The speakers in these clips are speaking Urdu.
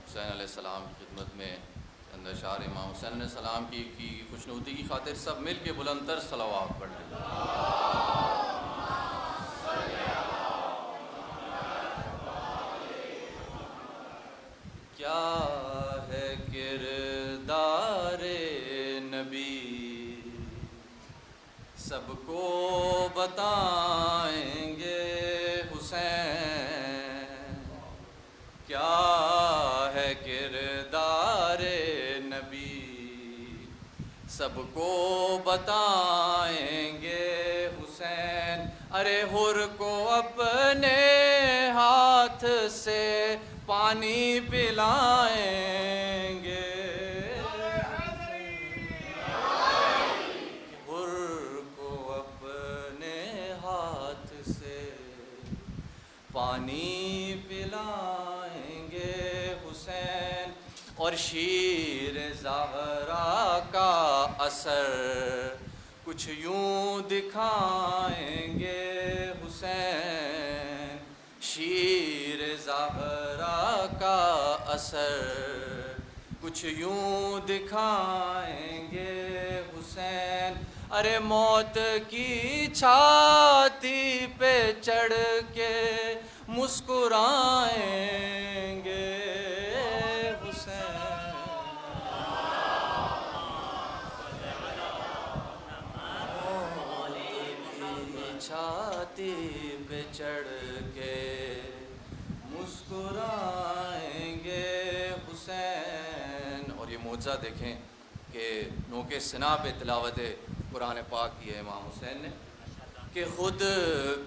حسین علیہ السلام کی خدمت میں چند اشعار امام حسین علیہ السلام کی خوشنودی کی خاطر سب مل کے بلند تر صلوات پڑھ لیں۔ کیا ہے کردار نبی سب کو بتائیں گے حسین، کیا ہے کردار نبی سب کو بتائیں گے حسین، ارے حر کو اپنے ہاتھ سے پانی پلائیں گے، حر کو اپنے ہاتھ سے پانی پلائیں گے حسین، اور شیر زہرا کا اثر کچھ یوں دکھائیں گے حسین، شیر زہرا کا اثر کچھ یوں دکھائیں گے حسین، ارے موت کی چھاتی پہ چڑھ کے مسکرائیں گے حسین، موت کی چھاتی پہ چڑھ کے مسکرائیں گے حسین۔ اور یہ معجزہ دیکھیں کہ نوکِ سنا پہ تلاوت قرآن پاک کی ہے امام حسین نے، کہ خود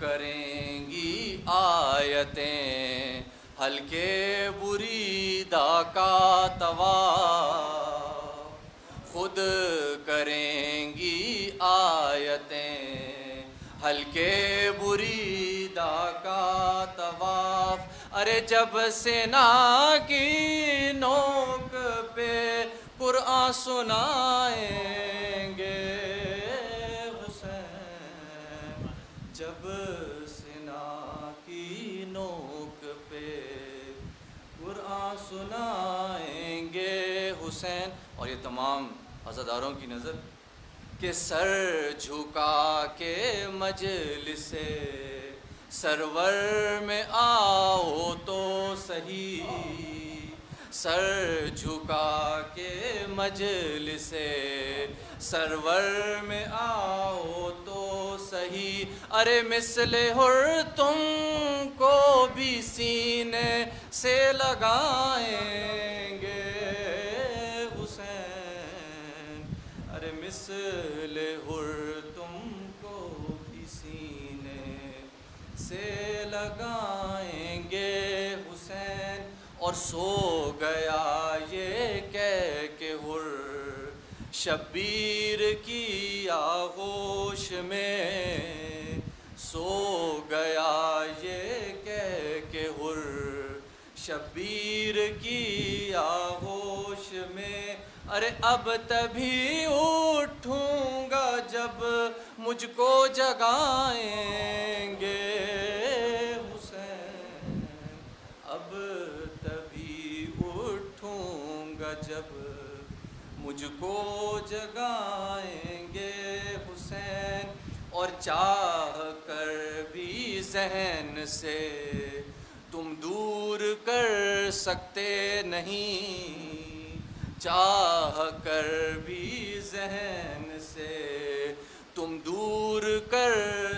کریں گی آیتیں ہلکے بریدہ کا طواف، خود کریں گی آیتیں ہلکے بریدہ کا طواف، ارے جب سنا کی نوک پہ قرآن سنائیں گے حسین، جب سنا کی نوک پہ قرآن سنائیں گے حسین۔ اور یہ تمام عزاداروں کی نظر کہ سر جھکا کے مجلس سرور میں آؤ تو صحیح، سر جھکا کے مجلس سرور میں آؤ تو صحیح، ارے مثل حر تم کو بھی سینے سے لگائیں گے حسین، ارے مثل حر تم کو بھی سینے سے لگائیں گے حسین، اور سو گیا یہ کہہ کہ حر شبیر کی آغوش میں، سو گیا یہ کہہ کہ حر شبیر کی آغوش میں، ارے اب تبھی اٹھوں گا جب مجھ کو جگائیں گے حسین، اب تبھی اٹھوں گا جب مجھ کو جگائیں گے حسین، اور چاہ کر بھی ذہن سے تم دور کر سکتے نہیں، چاہ کر بھی ذہن سے تم دور کر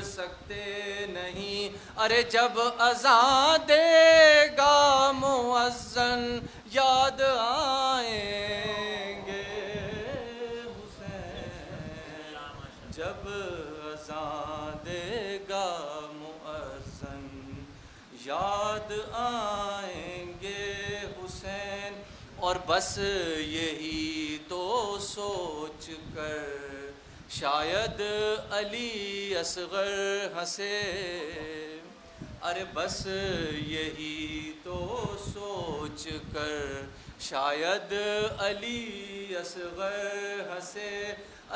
سکتے نہیں، ارے جب اذان دے گا مؤذن یاد آئیں گے حسین، جب اذان دے گا مؤذن یاد آئیں گے حسین، اور بس یہی تو سوچ کر شاید علی اصغر ہنسے، ارے بس یہی تو سوچ کر شاید علی اصغر ہنسے،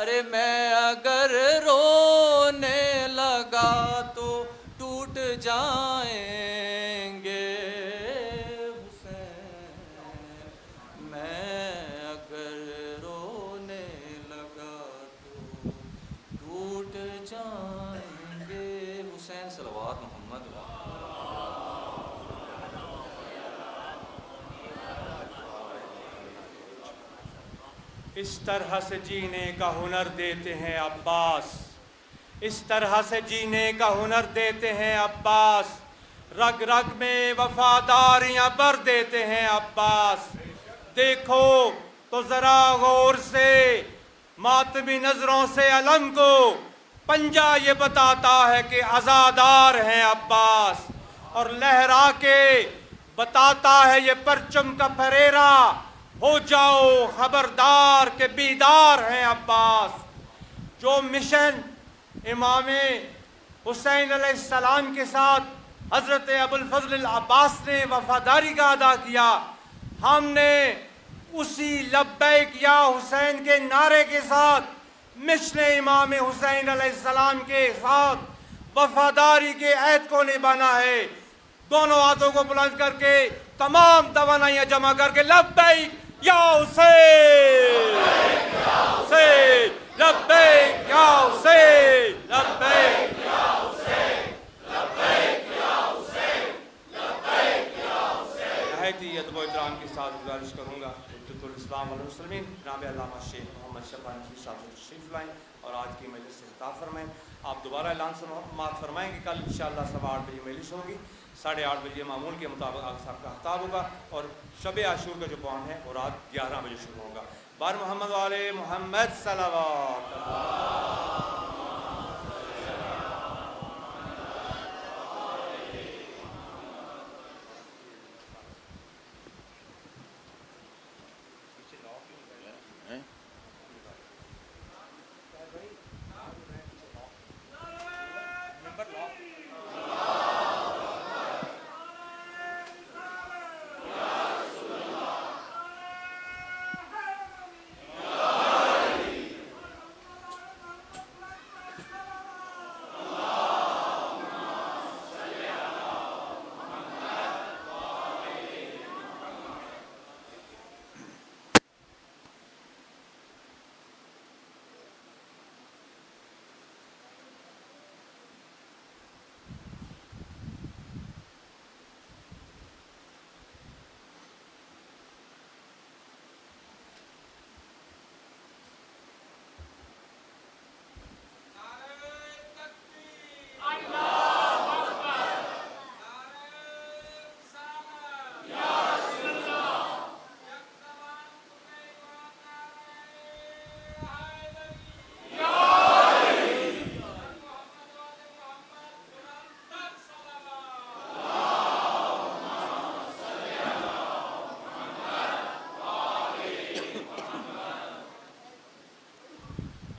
ارے میں اگر رونے لگا تو ٹوٹ جائیں گے حسین، صلوات محمد و اس طرح سے جینے کا ہنر دیتے ہیں عباس، اس طرح سے جینے کا ہنر دیتے ہیں عباس، رگ رگ میں وفاداریاں بر دیتے ہیں عباس۔ دیکھو تو ذرا غور سے ماتمی نظروں سے علم کو، پنجہ یہ بتاتا ہے کہ عزادار ہیں عباس، اور لہرا کے بتاتا ہے یہ پرچم کا پھریرا، ہو جاؤ خبردار کہ بیدار ہیں عباس۔ جو مشن امام حسین علیہ السلام کے ساتھ حضرت ابوالفضل العباس نے وفاداری کا ادا کیا، ہم نے اسی لبیک یا حسین کے نعرے کے ساتھ مشن امام حسین علیہ السلام کے ساتھ وفاداری کے عہد کو نبھانا ہے۔ دونوں ہاتھوں کو بلند کر کے تمام توانائیاں جمع کر کے لبیک یا حسین، حسین لبیک یا حسین، لبیک یا حسین، لبیک یا حسین، لبیک یا حسین۔ نہایت ہی ادب و احترام کے ساتھ گزارش کروں گا حجۃ الاسلام والمسلمین جناب علامہ شیخ محمد شفیع نقوی صاحب سے تشریف لائیں اور آج کی مجلس سے خطاب فرمائیں۔ آپ دوبارہ اعلان سماعت فرمائیں کہ کل انشاءاللہ 8:15 بجے مجلس ہوگی، 8:30 بجے معمول کے مطابق آقا صاحب کا خطاب ہوگا، اور شب عاشور کا جو پروگرام ہے وہ رات 11 بجے شروع ہوگا۔ بار محمد والے محمد صلوات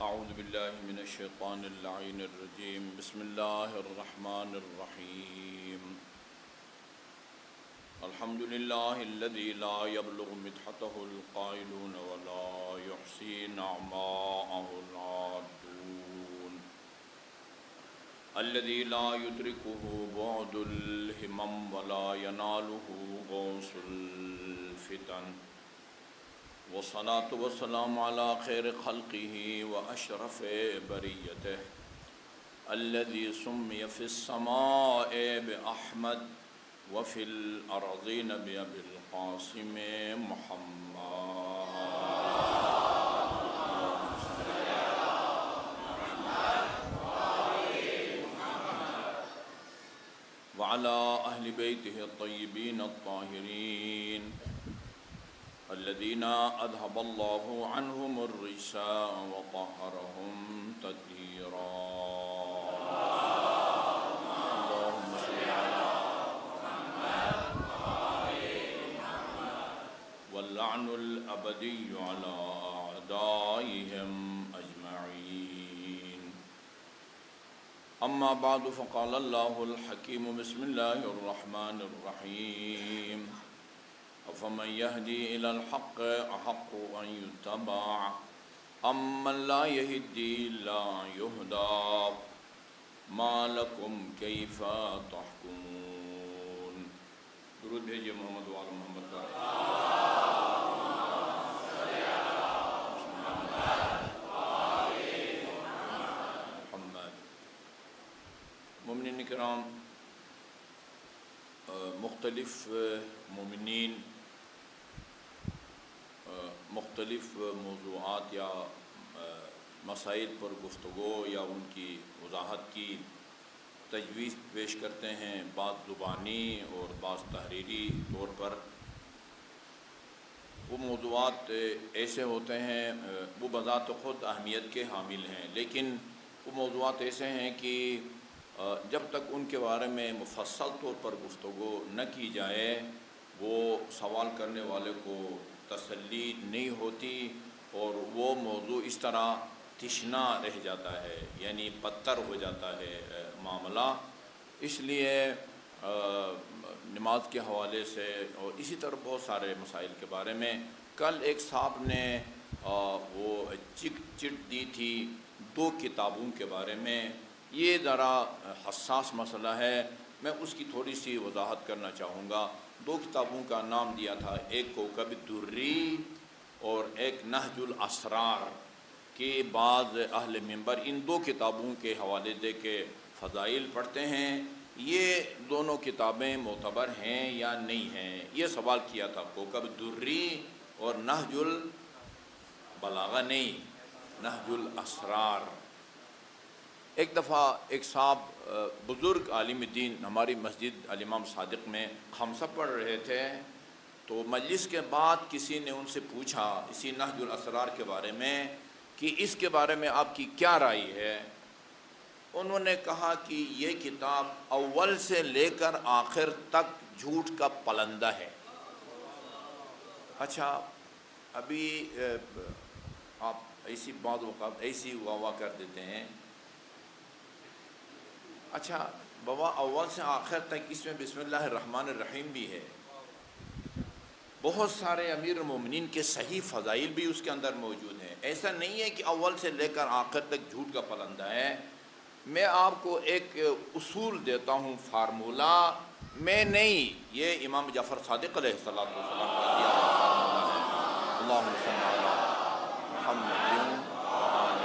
اعوذ باللہ من الشیطان اللعین الرجیم بسم اللہ الرحمن الرحیم الحمد للہ الذی لا يبلغ مدحته القائلون ولا يحصي نعماءه العادون الذي لا يدركه بعد الهمم ولا يناله غوث الفتن والصلاة والسلام على خير خلقه وأشرف بريته الذي سمي في السماء بأحمد وفي الأرضين بأبي القاسم محمد وعلى أهل بيته الطيبين الطاهرين الذين أذهب الله عنهم الرجس وطهرهم تطهيرا اللهم صل على محمد واللعن الأبدي على أعدائهم أجمعين أما بعد فقال الله الحكيم بسم الله الرحمن الرحيم فمن يهدي إلى الحق أحق أن يتبع أمن لا يهدي إلا يهدى ما لكم كيف تحكمون۔ درود بھیجئے محمد وعلى محمد کا۔ محمد۔ مومنین کرام، مختلف مومنین مختلف موضوعات یا مسائل پر گفتگو یا ان کی وضاحت کی تجویز پیش کرتے ہیں، بعض زبانی اور بعض تحریری طور پر۔ وہ موضوعات ایسے ہوتے ہیں، وہ بذات خود اہمیت کے حامل ہیں، لیکن وہ موضوعات ایسے ہیں کہ جب تک ان کے بارے میں مفصل طور پر گفتگو نہ کی جائے وہ سوال کرنے والے کو تسلی نہیں ہوتی اور وہ موضوع اس طرح تشنا رہ جاتا ہے، یعنی بدتر ہو جاتا ہے معاملہ۔ اس لیے نماز کے حوالے سے اور اسی طرح بہت سارے مسائل کے بارے میں کل ایک صاحب نے وہ چٹ دی تھی 2 کتابوں کے بارے میں۔ یہ ذرا حساس مسئلہ ہے، میں اس کی تھوڑی سی وضاحت کرنا چاہوں گا۔ 2 کتابوں کا نام دیا تھا، ایک کوکب الدری اور ایک نہج الاسرار، کہ بعض اہل منبر ان 2 کتابوں کے حوالے دے کے فضائل پڑھتے ہیں۔ یہ دونوں کتابیں معتبر ہیں یا نہیں ہیں، یہ سوال کیا تھا۔ کوکب الدری اور نہج البلاغہ نہیں، نہج الاسرار۔ ایک دفعہ ایک صاحب بزرگ عالم دین ہماری مسجد الامام صادق میں خمسہ پڑھ رہے تھے، تو مجلس کے بعد کسی نے ان سے پوچھا اسی نہج الاسرار کے بارے میں کہ اس کے بارے میں آپ کی کیا رائے ہے؟ انہوں نے کہا کہ یہ کتاب اول سے لے کر آخر تک جھوٹ کا پلندہ ہے۔ اچھا، ابھی آپ ایسی بعض اوقات ایسی واہ کر دیتے ہیں۔ اچھا بابا، اول سے آخر تک اس میں بسم اللہ الرحمن الرحیم بھی ہے، بہت سارے امیر المومنین کے صحیح فضائل بھی اس کے اندر موجود ہیں۔ ایسا نہیں ہے کہ اول سے لے کر آخر تک جھوٹ کا پلندہ ہے۔ میں آپ کو ایک اصول دیتا ہوں، فارمولہ میں نہیں، یہ امام جعفر صادق علیہ السلام کا دیا ہوا فارمولہ ہے۔ اللہم صل علی محمد وآل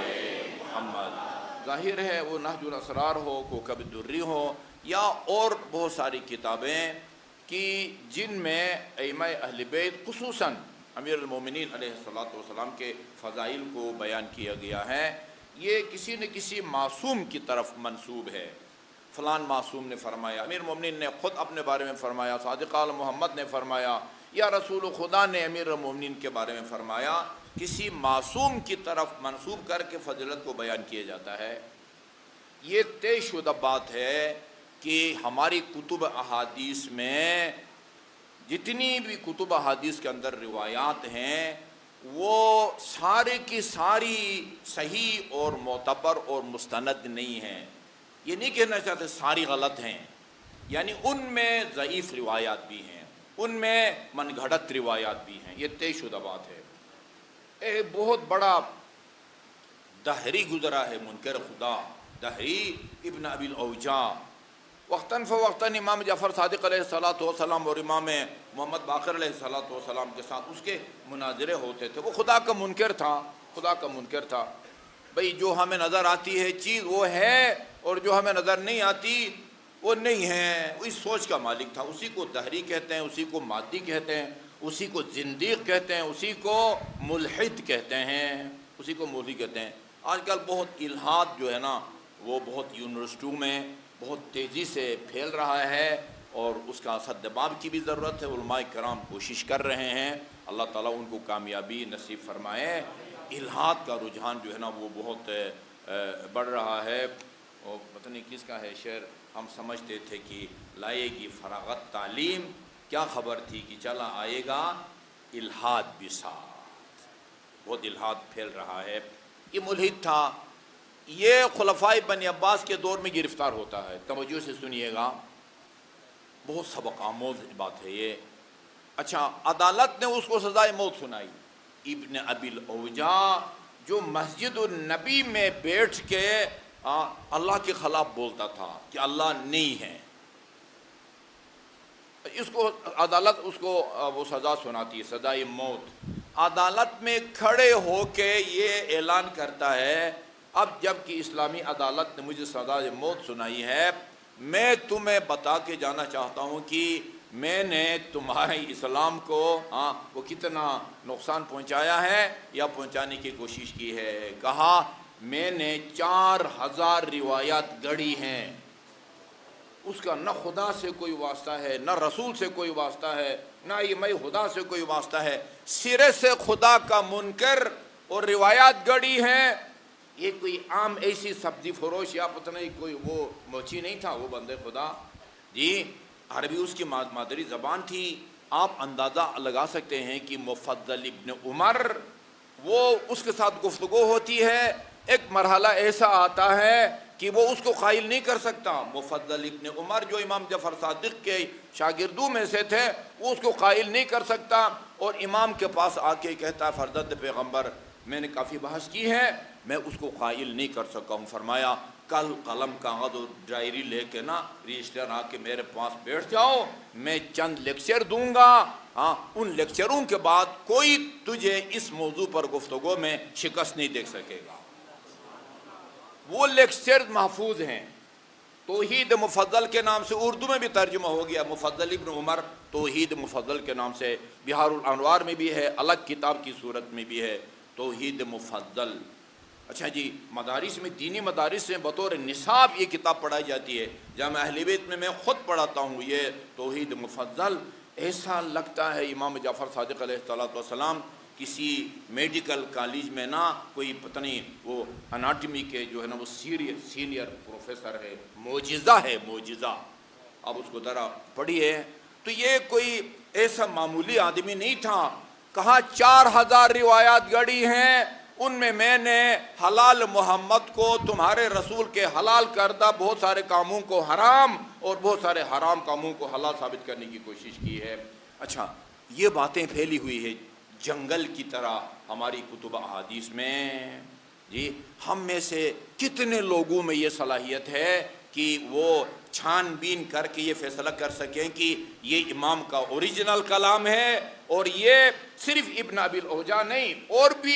محمد۔ ظاہر ہے وہ نہج الاسرار ہو، کوکب الدری ہو، یا اور بہت ساری کتابیں کہ جن میں ائمہ اہل بیت خصوصاً امیر المومنین علیہ السلام کے فضائل کو بیان کیا گیا ہے، یہ کسی نہ کسی معصوم کی طرف منسوب ہے۔ فلان معصوم نے فرمایا، امیر المومنین نے خود اپنے بارے میں فرمایا، صادق آل محمد نے فرمایا، یا رسول خدا نے امیر المومنین کے بارے میں فرمایا۔ کسی معصوم کی طرف منسوب کر کے فضیلت کو بیان کیا جاتا ہے۔ یہ طے شدہ بات ہے کہ ہماری کتب احادیث میں جتنی بھی کتب احادیث کے اندر روایات ہیں وہ سارے کی ساری صحیح اور معتبر اور مستند نہیں ہیں۔ یہ نہیں کہنا چاہتے ساری غلط ہیں، یعنی ان میں ضعیف روایات بھی ہیں، ان میں من گھڑت روایات بھی ہیں، یہ طے شدہ بات ہے۔ ایک بہت بڑا دہری گزرا ہے، منکر خدا دہری ابن ابی الاوجا، وقتاً فوقتاً امام جعفر صادق علیہ السلام اور امام محمد باقر علیہ السلام کے ساتھ اس کے مناظرے ہوتے تھے۔ وہ خدا کا منکر تھا، خدا کا منکر تھا۔ بھئی جو ہمیں نظر آتی ہے چیز وہ ہے، اور جو ہمیں نظر نہیں آتی وہ نہیں ہے۔ وہ اس سوچ کا مالک تھا، اسی کو دہری کہتے ہیں، اسی کو مادی کہتے ہیں، اسی کو زندیق کہتے ہیں، اسی کو ملحد کہتے ہیں، اسی کو مولوی کہتے ہیں۔ آج کل بہت الحاد جو ہے نا وہ بہت یونیورسٹیوں میں بہت تیزی سے پھیل رہا ہے، اور اس کا سدباب کی بھی ضرورت ہے۔ علماء کرام کوشش کر رہے ہیں، اللہ تعالیٰ ان کو کامیابی نصیب فرمائے۔ الحاد کا رجحان جو ہے نا وہ بہت بڑھ رہا ہے، اور پتہ نہیں کس کا ہے شعر، ہم سمجھتے تھے کہ لائے گی فراغت تعلیم، کیا خبر تھی کہ چلا آئے گا الحاد بھی ساتھ۔ بہت الحاد پھیل رہا ہے۔ یہ ملحد تھا، یہ خلفائے بنی عباس کے دور میں گرفتار ہوتا ہے، توجہ سے سنیے گا، بہت سبق آموز بات ہے یہ۔ اچھا، عدالت نے اس کو سزائے موت سنائی۔ ابن ابی الاوجا جو مسجد النبی میں بیٹھ کے اللہ کے خلاف بولتا تھا کہ اللہ نہیں ہے، اس کو عدالت اس کو وہ سزا سناتی ہے، سزائے موت۔ عدالت میں کھڑے ہو کے یہ اعلان کرتا ہے، اب جب کہ اسلامی عدالت نے مجھے سزائے موت سنائی ہے، میں تمہیں بتا کے جانا چاہتا ہوں کہ میں نے تمہارے اسلام کو وہ کتنا نقصان پہنچایا ہے یا پہنچانے کی کوشش کی ہے. کہا میں نے 4000 روایات گڑھی ہیں، اس کا نہ خدا سے کوئی واسطہ ہے، نہ رسول سے کوئی واسطہ ہے، نہ یہ میں خدا سے کوئی واسطہ ہے، سرے سے خدا کا منکر اور روایات گڑھی ہیں. یہ کوئی عام ایسی سبزی فروش یا پتہ نہیں کوئی وہ موچی نہیں تھا، وہ بندے خدا جی عربی اس کی مادری زبان تھی. آپ اندازہ لگا سکتے ہیں کہ مفضل ابن عمر وہ اس کے ساتھ گفتگو ہوتی ہے، ایک مرحلہ ایسا آتا ہے کہ وہ اس کو قائل نہیں کر سکتا. مفضل ابن عمر جو امام جعفر صادق کے شاگردوں میں سے تھے، وہ اس کو قائل نہیں کر سکتا، اور امام کے پاس آ کے کہتا ہے فرزند پیغمبر میں نے کافی بحث کی ہے، میں اس کو قائل نہیں کر سکا ہوں. فرمایا کل قلم کاغذ اور ڈائری لے کے نا رجسٹر آ کے میرے پاس بیٹھ جاؤ، میں چند لیکچر دوں گا. ان لیکچروں کے بعد کوئی تجھے اس موضوع پر گفتگو میں شکست نہیں دیکھ سکے گا. وہ لیکچر محفوظ ہیں. توحید مفضل کے نام سے اردو میں بھی ترجمہ ہو گیا، مفضل ابن عمر توحید مفضل کے نام سے، بہار الانوار میں بھی ہے، الگ کتاب کی صورت میں بھی ہے توحید مفضل. اچھا جی، مدارس میں دینی مدارس میں بطور نصاب یہ کتاب پڑھائی جاتی ہے. جامعہ اہل بیت میں خود پڑھاتا ہوں یہ توحید مفضل. ایسا لگتا ہے امام جعفر صادق علیہ السلام کسی میڈیکل کالج میں نا کوئی پتہ نہیں وہ اناٹمی کے جو ہے نا وہ سینئر پروفیسر ہے. معجزہ ہے، معجزہ. اب اس کو ذرا پڑھیے تو یہ کوئی ایسا معمولی آدمی نہیں تھا. کہا 4000 روایات گڑھی ہیں، ان میں نے حلال محمد کو تمہارے رسول کے حلال کردہ بہت سارے کاموں کو حرام اور بہت سارے حرام کاموں کو حلال ثابت کرنے کی کوشش کی ہے. اچھا، یہ باتیں پھیلی ہوئی ہے جنگل کی طرح ہماری کتب احادیث میں. جی ہم میں سے کتنے لوگوں میں یہ صلاحیت ہے کہ وہ چھان بین کر کے یہ فیصلہ کر سکیں کہ یہ امام کا اوریجنل کلام ہے اور یہ صرف ابن ابی الاوجاع نہیں، اور بھی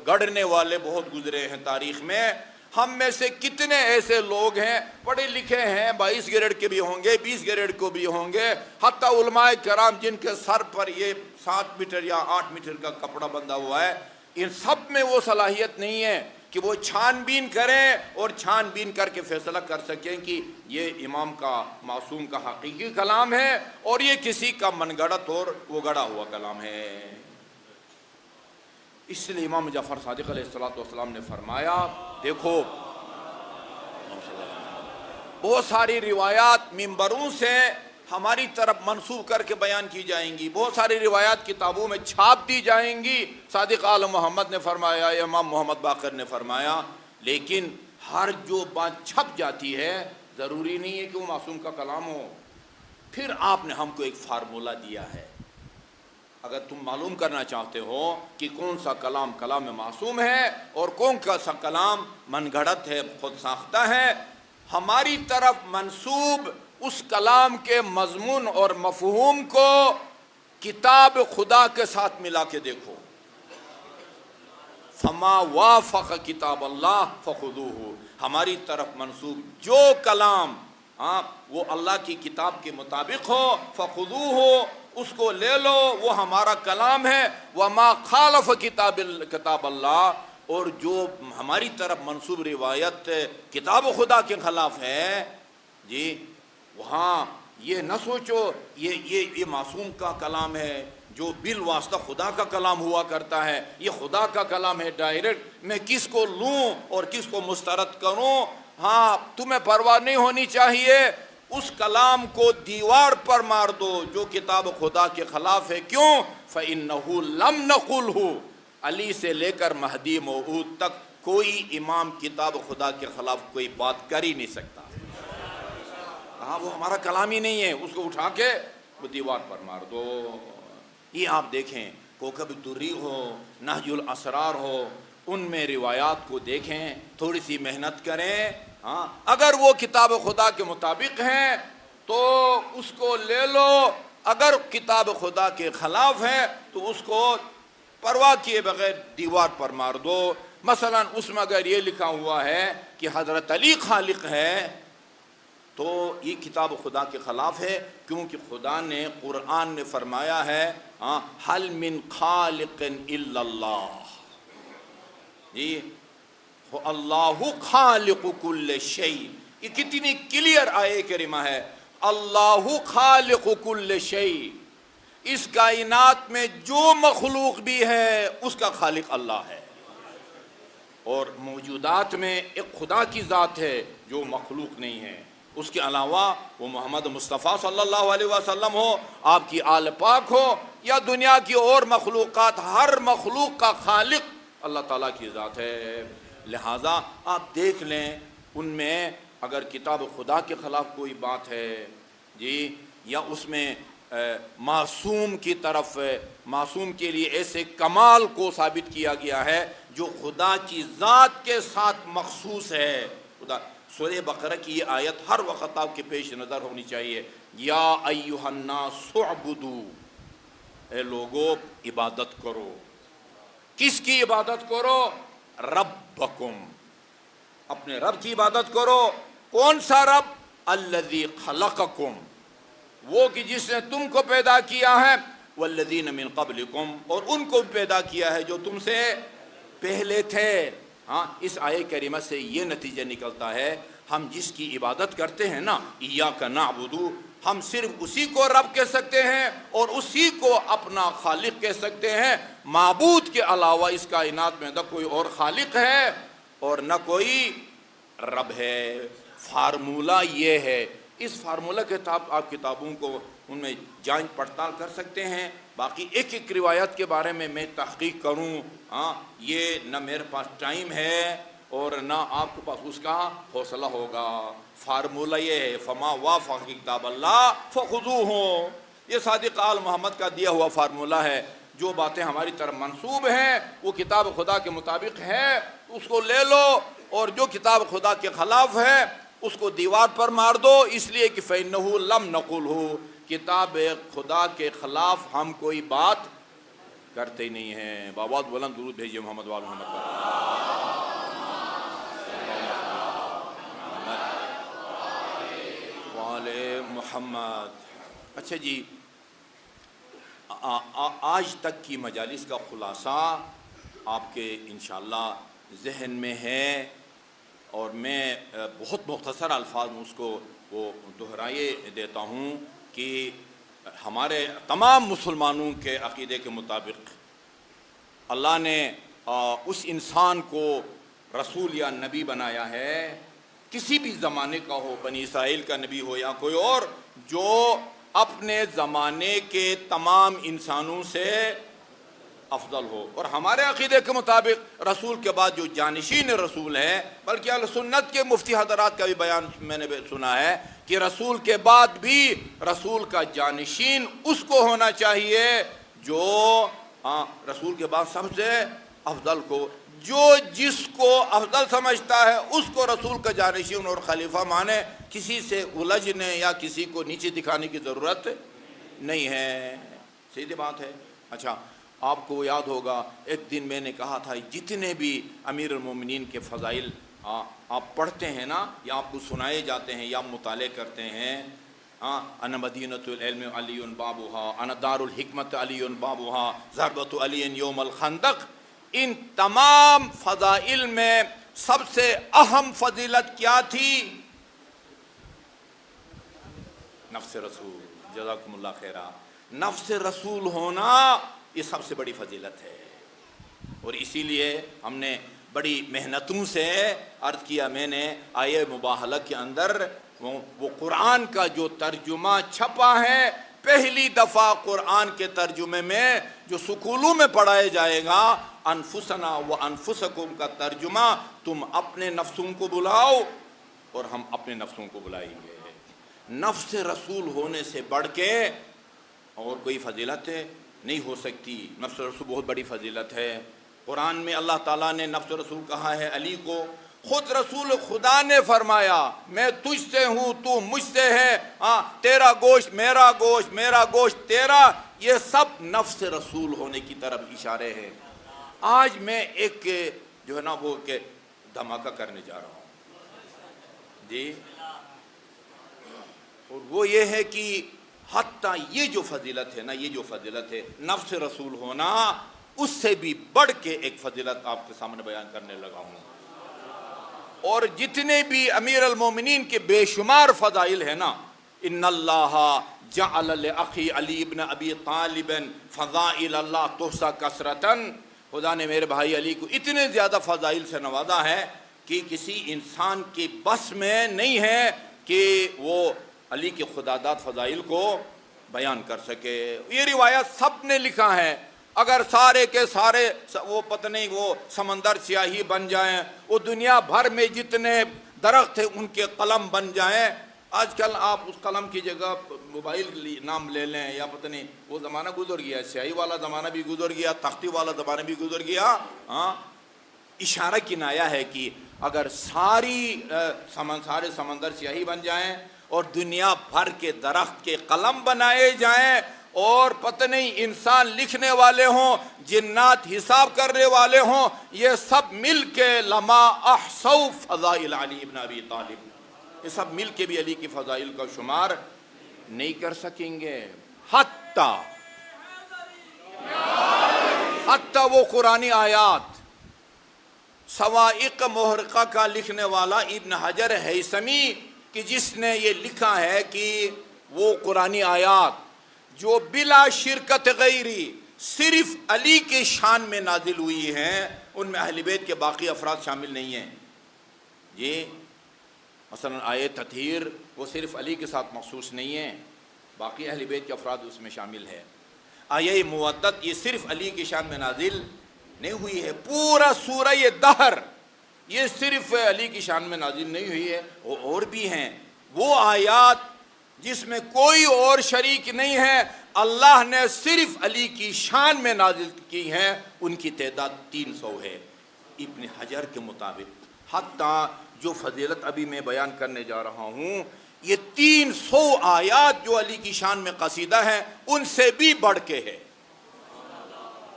گڑھنے والے بہت گزرے ہیں تاریخ میں. ہم میں سے کتنے ایسے لوگ ہیں پڑھے لکھے ہیں، 22 گریڈ کے بھی ہوں گے، 20 گریڈ کو بھی ہوں گے، حتیٰ علماء کرام جن کے سر پر یہ 7 میٹر یا 8 میٹر کا کپڑا بندھا ہوا ہے، ان سب میں وہ صلاحیت نہیں ہے کہ وہ چھان بین کریں اور چھان بین کر کے فیصلہ کر سکیں کہ یہ امام کا معصوم کا حقیقی کلام ہے اور یہ کسی کا من گڑت اور وہ گڑا ہوا کلام ہے. اس لیے امام جعفر صادق علیہ السلام نے فرمایا دیکھو بہت ساری روایات منبروں سے ہماری طرف منسوب کر کے بیان کی جائیں گی، بہت ساری روایات کتابوں میں چھاپ دی جائیں گی. صادق عالم محمد نے فرمایا، امام محمد باقر نے فرمایا، لیکن ہر جو بات چھپ جاتی ہے ضروری نہیں ہے کہ وہ معصوم کا کلام ہو. پھر آپ نے ہم کو ایک فارمولہ دیا ہے. اگر تم معلوم کرنا چاہتے ہو کہ کون سا کلام کلام معصوم ہے اور کون سا کلام من گھڑت ہے، خود ساختہ ہے، ہماری طرف منسوب اس کلام کے مضمون اور مفہوم کو کتاب خدا کے ساتھ ملا کے دیکھو. فما وافق کتاب اللہ فخذوہ، ہماری طرف منسوب جو کلام وہ اللہ کی کتاب کے مطابق ہو، فخذوہ، اس کو لے لو، وہ ہمارا کلام ہے. وما خالف کتاب اللہ، اور جو ہماری طرف منسوب روایت کتاب خدا کے خلاف ہے جی وہاں یہ نہ سوچو یہ معصوم کا کلام ہے جو بالواسطہ خدا کا کلام ہوا کرتا ہے، یہ خدا کا کلام ہے ڈائریکٹ، میں کس کو لوں اور کس کو مسترد کروں. ہاں تمہیں پرواہ نہیں ہونی چاہیے، اس کلام کو دیوار پر مار دو جو کتاب خدا کے خلاف ہے. کیوں؟ فَإِنَّهُ لَمْ نَقُلْهُ، علی سے لے کر مہدی موعود تک کوئی امام کتاب خدا کے خلاف کوئی بات کر ہی نہیں سکتا. کہا وہ ہمارا کلام ہی نہیں ہے، اس کو اٹھا کے وہ دیوار پر مار دو. یہ آپ دیکھیں کوکب الدری ہو، نہج الاسرار ہو، ان میں روایات کو دیکھیں، تھوڑی سی محنت کریں. اگر وہ کتاب خدا کے مطابق ہیں تو اس کو لے لو، اگر کتاب خدا کے خلاف ہے تو اس کو پرواہ کیے بغیر دیوار پر مار دو. مثلا اس میں اگر یہ لکھا ہوا ہے کہ حضرت علی خالق ہے تو یہ کتاب خدا کے خلاف ہے، کیونکہ خدا نے قرآن میں فرمایا ہے حل من خالق الا اللہ، جی اللہ خالق کل شیء، یہ کتنی کلیئر آیے کریمہ ہے، اللہ خالق کل شیء، اس کائنات میں جو مخلوق بھی ہے اس کا خالق اللہ ہے، اور موجودات میں ایک خدا کی ذات ہے جو مخلوق نہیں ہے، اس کے علاوہ وہ محمد مصطفیٰ صلی اللہ علیہ وسلم ہو، آپ کی آل پاک ہو، یا دنیا کی اور مخلوقات، ہر مخلوق کا خالق اللہ تعالیٰ کی ذات ہے۔ لہٰذا آپ دیکھ لیں ان میں اگر کتاب خدا کے خلاف کوئی بات ہے جی، یا اس میں معصوم کی طرف، معصوم کے لیے ایسے کمال کو ثابت کیا گیا ہے جو خدا کی ذات کے ساتھ مخصوص ہے۔ خدا سورہ بقرہ کی یہ آیت ہر وقت آپ کے پیش نظر ہونی چاہیے، یا ایھا الناس اعبدوا، اے لوگو عبادت کرو، کس کی عبادت کرو؟ ربکم، اپنے رب کی عبادت کرو۔ کون سا رب؟ الذی خلقکم، وہ کہ جس نے تم کو پیدا کیا ہے، والذین من قبلکم، اور ان کو پیدا کیا ہے جو تم سے پہلے تھے۔ اس آیے کریمہ سے یہ نتیجہ نکلتا ہے ہم جس کی عبادت کرتے ہیں نا، ایاک نعبد، ہم صرف اسی کو رب کہہ سکتے ہیں اور اسی کو اپنا خالق کہہ سکتے ہیں۔ معبود کے علاوہ اس کائنات میں نہ کوئی اور خالق ہے اور نہ کوئی رب ہے۔ فارمولہ یہ ہے، اس فارمولہ کے تحت آپ کتابوں کو ان میں جانچ پڑتال کر سکتے ہیں۔ باقی ایک ایک روایت کے بارے میں تحقیق کروں، یہ نہ میرے پاس ٹائم ہے اور نہ آپ کے پاس اس کا حوصلہ ہوگا۔ فارمولہ یہ ہے، فما وافق کتاب اللہ فخذوہ، یہ صادق آل محمد کا دیا ہوا فارمولہ ہے۔ جو باتیں ہماری طرف منسوب ہیں وہ کتاب خدا کے مطابق ہے، اس کو لے لو، اور جو کتاب خدا کے خلاف ہے اس کو دیوار پر مار دو، اس لیے کہ فإنہ لم نقلہ، کتاب خدا کے خلاف ہم کوئی بات کرتے ہی نہیں ہیں۔ بابات بلند درود بھیجیے محمد وآل محمد پر۔ محمد۔ اچھا جی، آج تک کی مجالس کا خلاصہ آپ کے انشاءاللہ ذہن میں ہے، اور میں بہت مختصر الفاظ میں اس کو وہ دہرائے دیتا ہوں کہ ہمارے تمام مسلمانوں کے عقیدے کے مطابق اللہ نے اس انسان کو رسول یا نبی بنایا ہے، کسی بھی زمانے کا ہو، بنی اسرائیل کا نبی ہو یا کوئی اور، جو اپنے زمانے کے تمام انسانوں سے افضل ہو۔ اور ہمارے عقیدے کے مطابق رسول کے بعد جو جانشین رسول ہے، بلکہ اہل سنت کے مفتی حضرات کا بھی بیان میں نے سنا ہے کہ رسول کے بعد بھی رسول کا جانشین اس کو ہونا چاہیے جو رسول کے بعد سب سے افضل کو، جو جس کو افضل سمجھتا ہے اس کو رسول کا جانشین اور خلیفہ مانے، کسی سے الجھنے یا کسی کو نیچے دکھانے کی ضرورت نہیں ہے۔ سیدھی بات ہے۔ اچھا، آپ کو یاد ہوگا ایک دن میں نے کہا تھا جتنے بھی امیر المومنین کے فضائل آپ پڑھتے ہیں نا، یا آپ کو سنائے جاتے ہیں یا مطالعے کرتے ہیں، انا مدینۃ العلم علی بابها، انا دار الحکمت علی بابها، ضربۃ علی یوم الخندق، ان تمام فضائل میں سب سے اہم فضیلت کیا تھی؟ نفس رسول۔ جزاکم اللہ خیرہ۔ نفس رسول ہونا یہ سب سے بڑی فضیلت ہے، اور اسی لیے ہم نے بڑی محنتوں سے عرض کیا، میں نے آیہ مباہلہ کے اندر وہ قرآن کا جو ترجمہ چھپا ہے، پہلی دفعہ قرآن کے ترجمے میں جو سکولوں میں پڑھایا جائے گا، انفسنا و انفسکم کا ترجمہ، تم اپنے نفسوں کو بلاؤ اور ہم اپنے نفسوں کو بلائیں گے۔ نفس رسول ہونے سے بڑھ کے اور کوئی فضیلت نہیں ہو سکتی۔ نفس رسول بہت بڑی فضیلت ہے۔ قرآن میں اللہ تعالیٰ نے نفس رسول کہا ہے علی کو، خود رسول خدا نے فرمایا میں تجھ سے ہوں، تو مجھ سے ہے، تیرا گوشت میرا گوشت، میرا گوشت تیرا، یہ سب نفس رسول ہونے کی طرف اشارے ہیں۔ آج میں ایک جو ہے نا وہ کہ دھماکہ کرنے جا رہا ہوں جی، اور وہ یہ ہے کہ حتیٰ یہ جو فضیلت ہے نا، یہ جو فضیلت ہے نفس رسول ہونا، اس سے بھی بڑھ کے ایک فضیلت آپ کے سامنے بیان کرنے لگا ہوں. اور جتنے بھی امیر المومنین کے بے شمار فضائل ہیں نا، ان اللہ جعل لأخی علی ابن ابی طالب فضائل اللہ تحصی کثرتاً، خدا نے میرے بھائی علی کو اتنے زیادہ فضائل سے نوازا ہے کہ کسی انسان کے بس میں نہیں ہے کہ وہ علی کے خداداد فضائل کو بیان کر سکے. یہ روایت سب نے لکھا ہے. اگر سارے کے سارے وہ پتہ نہیں وہ سمندر سیاہی بن جائیں، وہ دنیا بھر میں جتنے درخت ہیں ان کے قلم بن جائیں. آج کل آپ اس قلم کی جگہ موبائل نام لے لیں، یا پتہ نہیں وہ زمانہ گزر گیا، سیاہی والا زمانہ بھی گزر گیا، تختی والا زمانہ بھی گزر گیا. ہاں، اشارہ کنایا ہے کہ اگر سارے سمندر سیاہی بن جائیں اور دنیا بھر کے درخت کے قلم بنائے جائیں، اور پتہ نہیں انسان لکھنے والے ہوں، جنات حساب کرنے والے ہوں، یہ سب مل کے لما احصوا فضائل علی ابن ابی طالب، یہ سب مل کے بھی علی کی فضائل کا شمار نہیں کر سکیں گے. حتیٰ وہ قرآنی آیات، صواعق محرقہ کا لکھنے والا ابن حجر ہیثمی، کہ جس نے یہ لکھا ہے کہ وہ قرآنی آیات جو بلا شرکت غیری صرف علی کے شان میں نازل ہوئی ہیں، ان میں اہل بیت کے باقی افراد شامل نہیں ہیں. یہ مثلا آیت تطہیر وہ صرف علی کے ساتھ مخصوص نہیں ہے، باقی اہل بیت کے افراد اس میں شامل ہے. آیہ مودت یہ صرف علی کی شان میں نازل نہیں ہوئی ہے. پورا سورہ دہر یہ صرف علی کی شان میں نازل نہیں ہوئی ہے، اور بھی ہیں وہ آیات جس میں کوئی اور شریک نہیں ہے، اللہ نے صرف علی کی شان میں نازل کی ہیں، ان کی تعداد 300 ہے ابن حجر کے مطابق. حتیٰ جو فضیلت ابھی میں بیان کرنے جا رہا ہوں، یہ 300 آیات جو علی کی شان میں قصیدہ ہیں، ان سے بھی بڑھ کے ہے.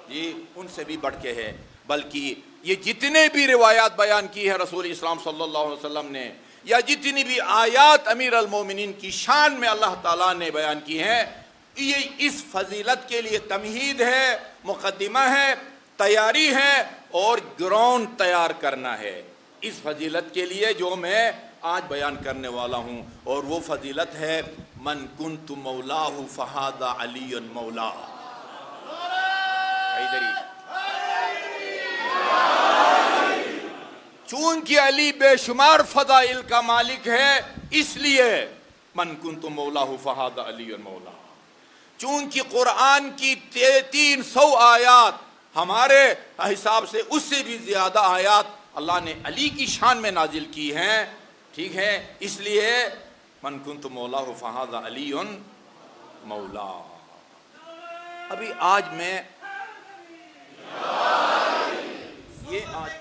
یہ ان سے بھی بڑھ کے ہے. بلکہ یہ جتنے بھی روایات بیان کی ہے رسول اسلام صلی اللہ علیہ وسلم نے، یا جتنی بھی آیات امیر المومنین کی شان میں اللہ تعالیٰ نے بیان کی ہیں، یہ اس فضیلت کے لیے تمہید ہے، مقدمہ ہے، تیاری ہے، اور گراؤنڈ تیار کرنا ہے اس فضیلت کے لیے جو میں آج بیان کرنے والا ہوں. اور وہ فضیلت ہے من کنت مولاہ فہذا علی مولا. چونکہ علی بے شمار فضائل کا مالک ہے، اس لیے من کنت مولاہ فہذا علی مولا. چونکہ قرآن کی 300 آیات ہمارے حساب سے اس سے بھی زیادہ آیات اللہ نے علی کی شان میں نازل کی ہیں، ٹھیک ہے، اس لیے من کنت مولاہ فہذا علی مولا. ابھی آج میں یہ آج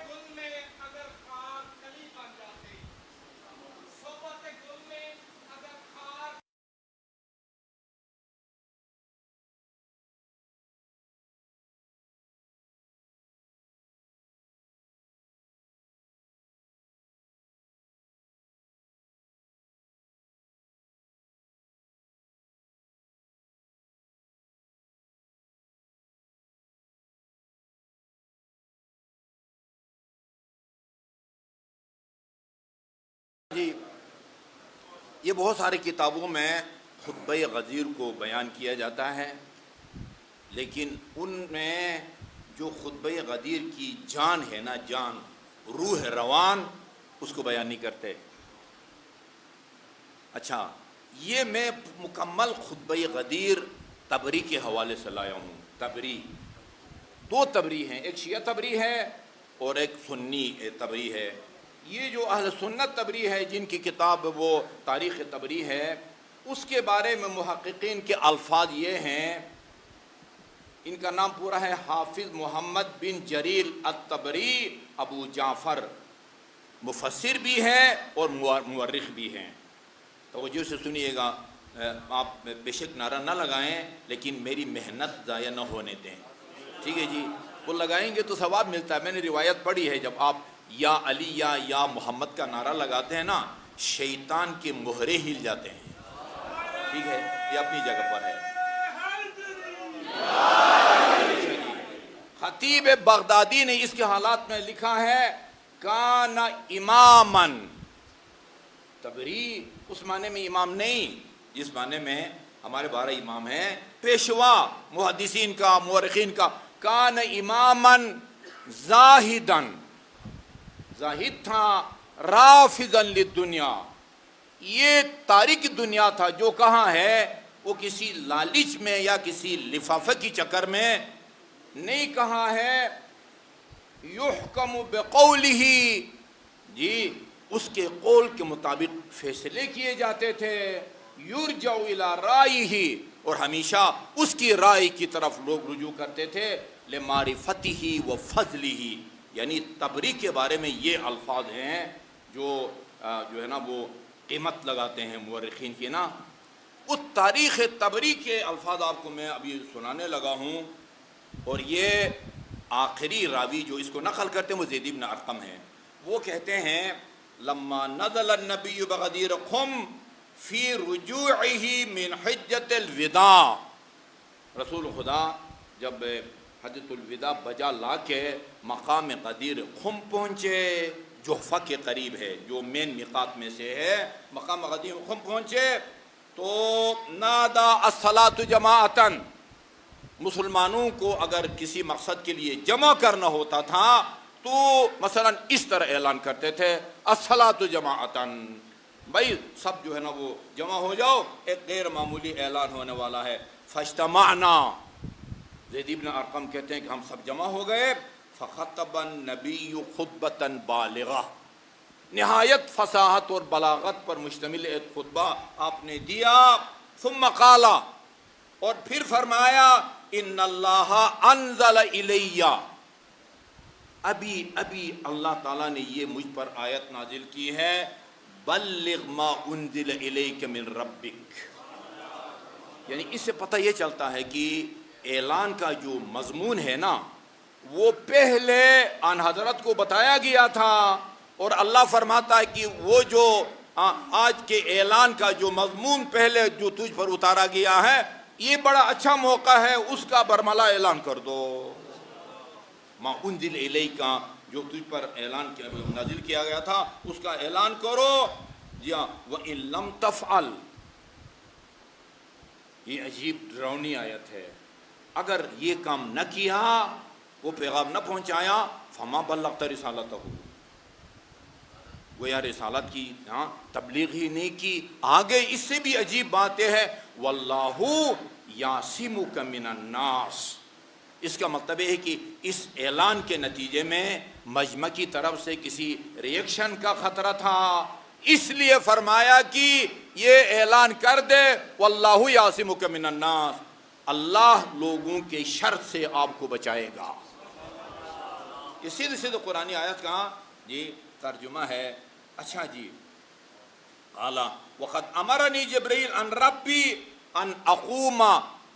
جی یہ بہت ساری کتابوں میں خطبہ غدیر کو بیان کیا جاتا ہے، لیکن ان میں جو خطبہ غدیر کی جان ہے نا، جان، روح روان، اس کو بیان نہیں کرتے. اچھا، یہ میں مکمل خطبہ غدیر تبری کے حوالے سے لایا ہوں. تبری، 2 تبری ہیں، ایک شیعہ تبری ہے اور ایک سنی تبری ہے. یہ جو اہل سنت تبری ہے، جن کی کتاب وہ تاریخ تبری ہے، اس کے بارے میں محققین کے الفاظ یہ ہیں. ان کا نام پورا ہے حافظ محمد بن جریر الطبری ابو جعفر. مفسر بھی ہیں اور مورخ بھی ہیں. توجہ سے سنیے گا، آپ بے شک نعرہ نہ لگائیں، لیکن میری محنت ضائع نہ ہونے دیں، ٹھیک ہے جی. وہ لگائیں گے تو ثواب ملتا ہے. میں نے روایت پڑھی ہے، جب آپ یا علی یا محمد کا نعرہ لگاتے ہیں نا، شیطان کے مہرے ہل جاتے ہیں. ٹھیک ہے، یہ اپنی جگہ پر ہے۔ خطیب بغدادی نے اس کے حالات میں لکھا ہے کان امامن، تبری اس معنی میں امام نہیں جس معنی میں ہمارے 12 امام ہیں، پیشوا محدثین کا، مورخین کا، کان امامن زاہدن، زاہد تھا، رافضا للدنیا، یہ تارک دنیا تھا، جو کہاں ہے وہ کسی لالچ میں یا کسی لفافے کی چکر میں نہیں کہا ہے، یحکم بقولہ، جی اس کے قول کے مطابق فیصلے کیے جاتے تھے، یرجع الی رائہ، اور ہمیشہ اس کی رائے کی طرف لوگ رجوع کرتے تھے، لمعرفتہ و فضلہ، یعنی تبری کے بارے میں یہ الفاظ ہیں جو ہے نا وہ قیمت لگاتے ہیں مورخین کی نا۔ اس تاریخ تبری کے الفاظ آپ کو میں ابھی سنانے لگا ہوں، اور یہ آخری راوی جو اس کو نقل کرتے ہیں وہ زید بن ارقم ہیں۔ وہ کہتے ہیں لما نزل النبی بغدیر خم فی رجوعہ من حجۃ الوداع، رسول خدا جب حجۃ الوداع بجا لا کے مقام غدیر خم پہنچے، جحفہ کے قریب ہے جو مین میقات میں سے ہے، مقام غدیر خم پہنچے تو نادا الصلاۃ جماعتاً، مسلمانوں کو اگر کسی مقصد کے لیے جمع کرنا ہوتا تھا تو مثلا اس طرح اعلان کرتے تھے الصلاۃ جماعتاً، بھائی سب جو ہے نا وہ جمع ہو جاؤ، ایک غیر معمولی اعلان ہونے والا ہے۔ فاجتمعنا، زید بن ارقم کہتے ہیں کہ ہم سب جمع ہو گئے، فخطب النبی خطبۃ بالغہ، نہایت فصاحت اور بلاغت پر مشتمل ایک خطبہ آپ نے دیا، ثم قال، اور پھر فرمایا ان اللہ انزل الی، ابھی اللہ تعالیٰ نے یہ مجھ پر آیت نازل کی ہے، بلغ ما انزل الیک من ربک، یعنی اس سے پتہ یہ چلتا ہے کہ اعلان کا جو مضمون ہے نا وہ پہلے آن حضرت کو بتایا گیا تھا، اور اللہ فرماتا ہے کہ وہ جو آج کے اعلان کا جو مضمون پہلے جو تجھ پر اتارا گیا ہے یہ بڑا اچھا موقع ہے، اس کا برملا اعلان کر دو۔ ما انزل الیک، جو تجھ پر اعلان نازل کیا گیا تھا اس کا اعلان کرو، جی ہاں، وَإِن لَمْ تَفْعَلْ، یہ عجیب ڈراؤنی آیت ہے، اگر یہ کام نہ کیا، وہ پیغام نہ پہنچایا، فما بلغت رسالتہ، گویا رسالت کی تبلیغ ہی نہیں کی۔ آگے اس سے بھی عجیب بات یہ ہے واللہ یعصمک من الناس، اس کا مطلب ہے کہ اس اعلان کے نتیجے میں مجمع کی طرف سے کسی ریئیکشن کا خطرہ تھا، اس لیے فرمایا کہ یہ اعلان کر دے واللہ یعصمک من الناس، اللہ لوگوں کے شر سے آپ کو بچائے گا۔ یہ سیدھے قرآنی آیت کا جی ترجمہ ہے۔ اچھا جی، اعلیٰ وقد امرنی جبرائیل ان ربی ان اقوم،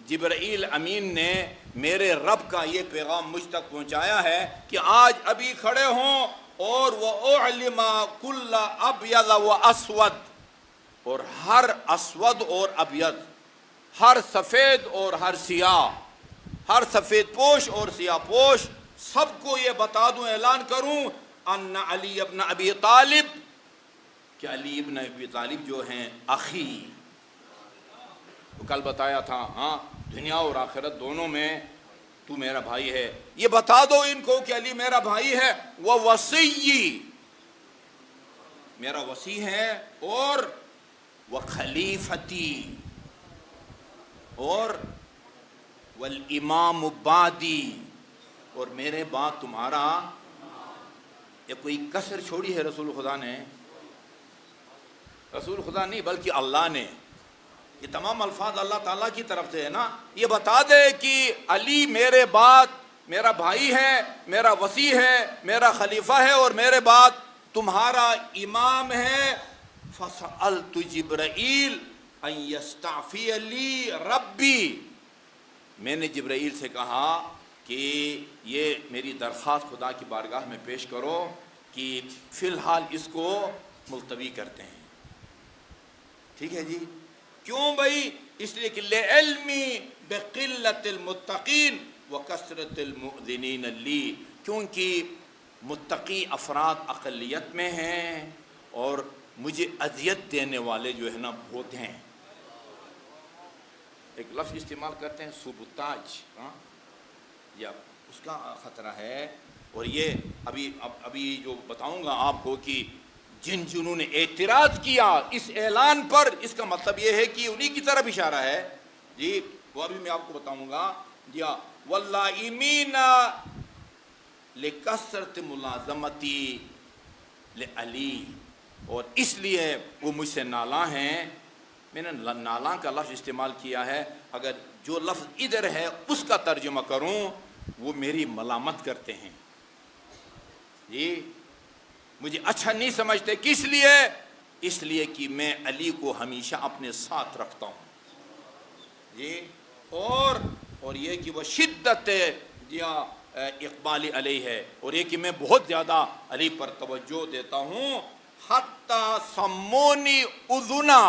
جبرائیل امین نے میرے رب کا یہ پیغام مجھ تک پہنچایا ہے کہ آج ابھی کھڑے ہوں اور وَأُعْلِمَ كُلَّ أَبْيَضَ وَأَسْوَدْ، اور ہر اسود اور ابیض، ہر سفید اور ہر سیاہ، ہر سفید پوش اور سیاہ پوش، سب کو یہ بتا دوں، اعلان کروں ان علی ابن ابی طالب، کہ علی ابن ابی طالب جو ہیں اخی، تو کل بتایا تھا ہاں دنیا اور آخرت دونوں میں تو میرا بھائی ہے، یہ بتا دو ان کو کہ علی میرا بھائی ہے، وہ وصی، میرا وصی ہے، اور وہ خلیفتی، اور والامام بعدی، اور میرے بعد تمہارا، یہ کوئی کسر چھوڑی ہے رسول خدا نے؟ رسول خدا نہیں بلکہ اللہ نے، یہ تمام الفاظ اللہ تعالیٰ کی طرف سے ہے نا، یہ بتا دے کہ علی میرے بعد میرا بھائی ہے، میرا وصی ہے، میرا خلیفہ ہے، اور میرے بعد تمہارا امام ہے۔ فَسَأَلْتُ جِبْرَائِیل أَن يَسْتَعْفِيَ لِي رَبِّي، میں نے جبرائیل سے کہا کہ یہ میری درخواست خدا کی بارگاہ میں پیش کرو کہ فی الحال اس کو ملتوی کرتے ہیں، ٹھیک ہے جی، کیوں بھائی؟ اس لیے کہ لعلمی بقلت المتقین وکثرت المؤذنین لی، کیونکہ متقی افراد اقلیت میں ہیں اور مجھے اذیت دینے والے جو ہے نا بہت ہیں۔ ایک لفظ استعمال کرتے ہیں سبوتاج، یا اس کا خطرہ ہے۔ اور یہ ابھی جو بتاؤں گا آپ کو کہ جنہوں نے اعتراض کیا اس اعلان پر، اس کا مطلب یہ ہے کہ انہی کی طرف اشارہ ہے جی، وہ ابھی میں آپ کو بتاؤں گا۔ یا واللائمین لکثرت ملازمتی لعلی، اور اس لیے وہ مجھ سے نالاں ہیں۔ میں نے نالاں کا لفظ استعمال کیا ہے، اگر جو لفظ ادھر ہے اس کا ترجمہ کروں، وہ میری ملامت کرتے ہیں جی، مجھے اچھا نہیں سمجھتے۔ کس لیے؟ اس لیے کہ میں علی کو ہمیشہ اپنے ساتھ رکھتا ہوں جی، اور یہ کہ وہ شدت اقبال علیہ ہے، اور یہ کہ میں بہت زیادہ علی پر توجہ دیتا ہوں۔ حتی سمونی اذنا،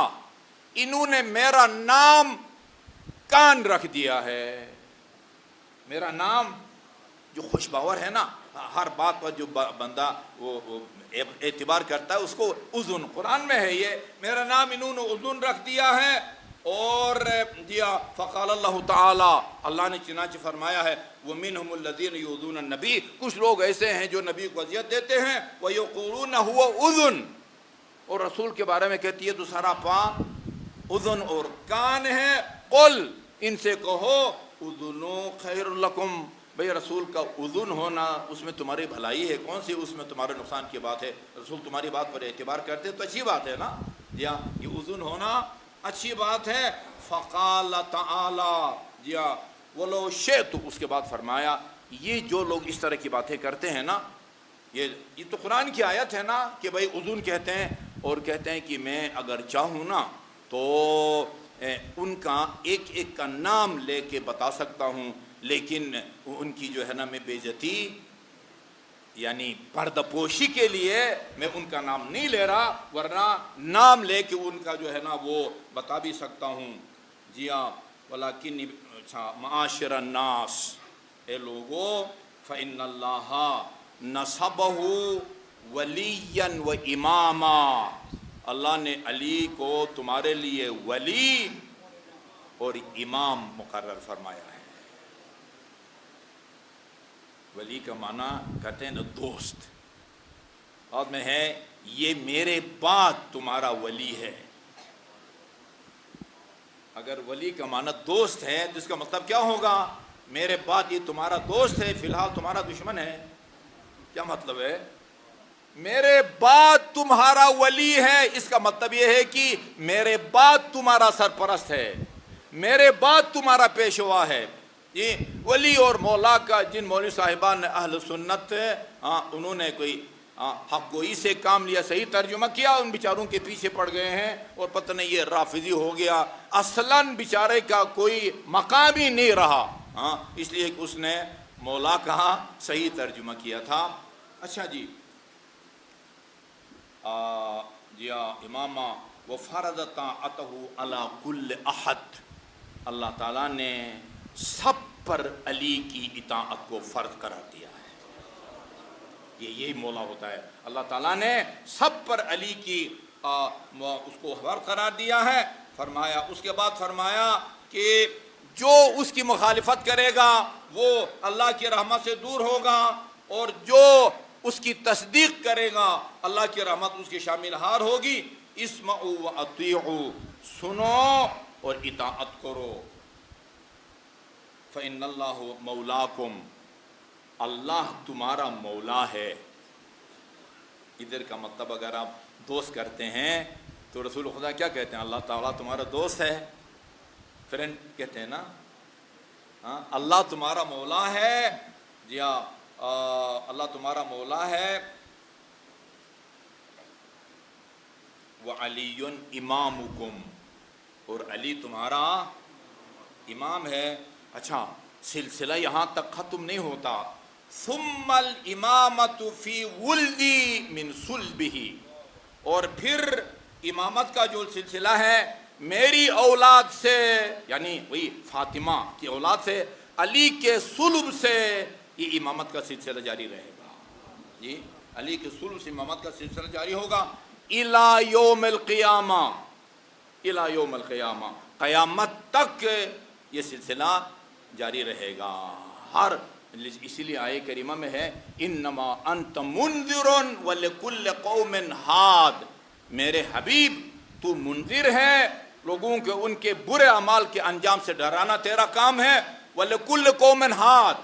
انہوں نے میرا نام کان رکھ دیا ہے۔ میرا نام جو خوشباور ہے نا، ہر بات پر جو بندہ وہ اعتبار کرتا ہے اس کو اذن، قرآن میں ہے یہ، میرا نام انہوں نے اذن رکھ دیا ہے۔ اور دیا فقال اللہ تعالی، اللہ نے چنانچہ فرمایا ہے وَمِنْهُمُ الَّذِينَ يُؤْذُونَ النَّبِيَّ، کچھ لوگ ایسے ہیں جو نبی کو اذیت دیتے ہیں، وَيَقُولُونَ هُوَ اذن، اور رسول کے بارے میں کہتی ہے تو سراپا اذن اور کان ہے۔ قل، ان سے کہو اذن خیر لکم، بھئی رسول کا اذن ہونا اس میں تمہاری بھلائی ہے، کون سی اس میں تمہارے نقصان کی بات ہے؟ رسول تمہاری بات پر اعتبار کرتے تو اچھی بات ہے نا، یا یہ اذن ہونا اچھی بات ہے۔ فقال تعالی، یا ولو شئت، اس کے بعد فرمایا یہ جو لوگ اس طرح کی باتیں کرتے ہیں نا، یہ تو قرآن کی آیت ہے نا کہ بھئی اذن کہتے ہیں، اور کہتے ہیں کہ میں اگر چاہوں نا تو ان کا ایک ایک کا نام لے کے بتا سکتا ہوں، لیکن ان کی جو ہے نا میں بے عزتی، یعنی پردہ پوشی کے لیے میں ان کا نام نہیں لے رہا، ورنہ نام لے کے ان کا جو ہے نا وہ بتا بھی سکتا ہوں جی ہاں۔ ولیکن معاشر الناس، اے لوگو، فإن اللہ نصبہ ولیا و اماما، اللہ نے علی کو تمہارے لیے ولی اور امام مقرر فرمایا ہے۔ ولی کا معنی کہتے ہیں نا دوست، اور میں ہے یہ میرے بعد تمہارا ولی ہے۔ اگر ولی کا معنی دوست ہے تو اس کا مطلب کیا ہوگا؟ میرے بعد یہ تمہارا دوست ہے، فی الحال تمہارا دشمن ہے۔ کیا مطلب ہے؟ میرے بعد تمہارا ولی ہے، اس کا مطلب یہ ہے کہ میرے بعد تمہارا سرپرست ہے، میرے بعد تمہارا پیشوا ہے۔ یہ ولی اور مولا کا جن مولوی صاحبان اہل سنت انہوں نے کوئی حق گوئی سے کام لیا، صحیح ترجمہ کیا، ان بیچاروں کے پیچھے پڑ گئے ہیں، اور پتہ نہیں یہ رافضی ہو گیا، اصلاً بیچارے کا کوئی مقام ہی نہیں رہا، اس لیے کہ اس نے مولا کا صحیح ترجمہ کیا تھا۔ اچھا جی، جی امامہ وفرض طاعتہ علی کل احد، اللہ تعالیٰ نے سب پر علی کی اطاعت کو فرض قرار دیا ہے۔ یہی مولا ہوتا ہے، اللہ تعالیٰ نے سب پر علی کی اس کو فرض قرار دیا ہے۔ فرمایا، اس کے بعد فرمایا کہ جو اس کی مخالفت کرے گا وہ اللہ کی رحمت سے دور ہوگا، اور جو اس کی تصدیق کرے گا اللہ کی رحمت اس کی شامل ہار ہوگی۔ اسمعوا واطیعوا، سنو اور اطاعت کرو۔ فإن اللہ مولاکم، اللہ تمہارا مولا ہے۔ ادھر کا مطلب اگر آپ دوست کرتے ہیں تو رسول خدا کیا کہتے ہیں؟ اللہ تعالیٰ تمہارا دوست ہے، فرینڈ کہتے ہیں نا، اللہ تمہارا مولا ہے، جی ہاں، اللہ تمہارا مولا ہے۔ وعلی امامکم، اور علی تمہارا امام ہے۔ اچھا، سلسلہ یہاں تک ختم نہیں ہوتا۔ ثم الامامۃ فی ولدی من صلبہ، اور پھر امامت کا جو سلسلہ ہے میری اولاد سے، یعنی وہی فاطمہ کی اولاد سے، علی کے صلب سے یہ امامت کا سلسلہ جاری رہے گا. جی علی کے صلب سے امامت کا سلسلہ جاری ہوگا الی یوم القیامہ، الی یوم القیامہ، قیامت تک یہ سلسلہ جاری رہے گا. ہر اسی لیے آیہ کریمہ میں ہے انما انت منذر ولکل قوم ہاد، میرے حبیب تو منذر ہے، لوگوں کے ان کے برے اعمال کے انجام سے ڈرانا تیرا کام ہے. وَلِكُلِّ قَوْمٍ ہاد،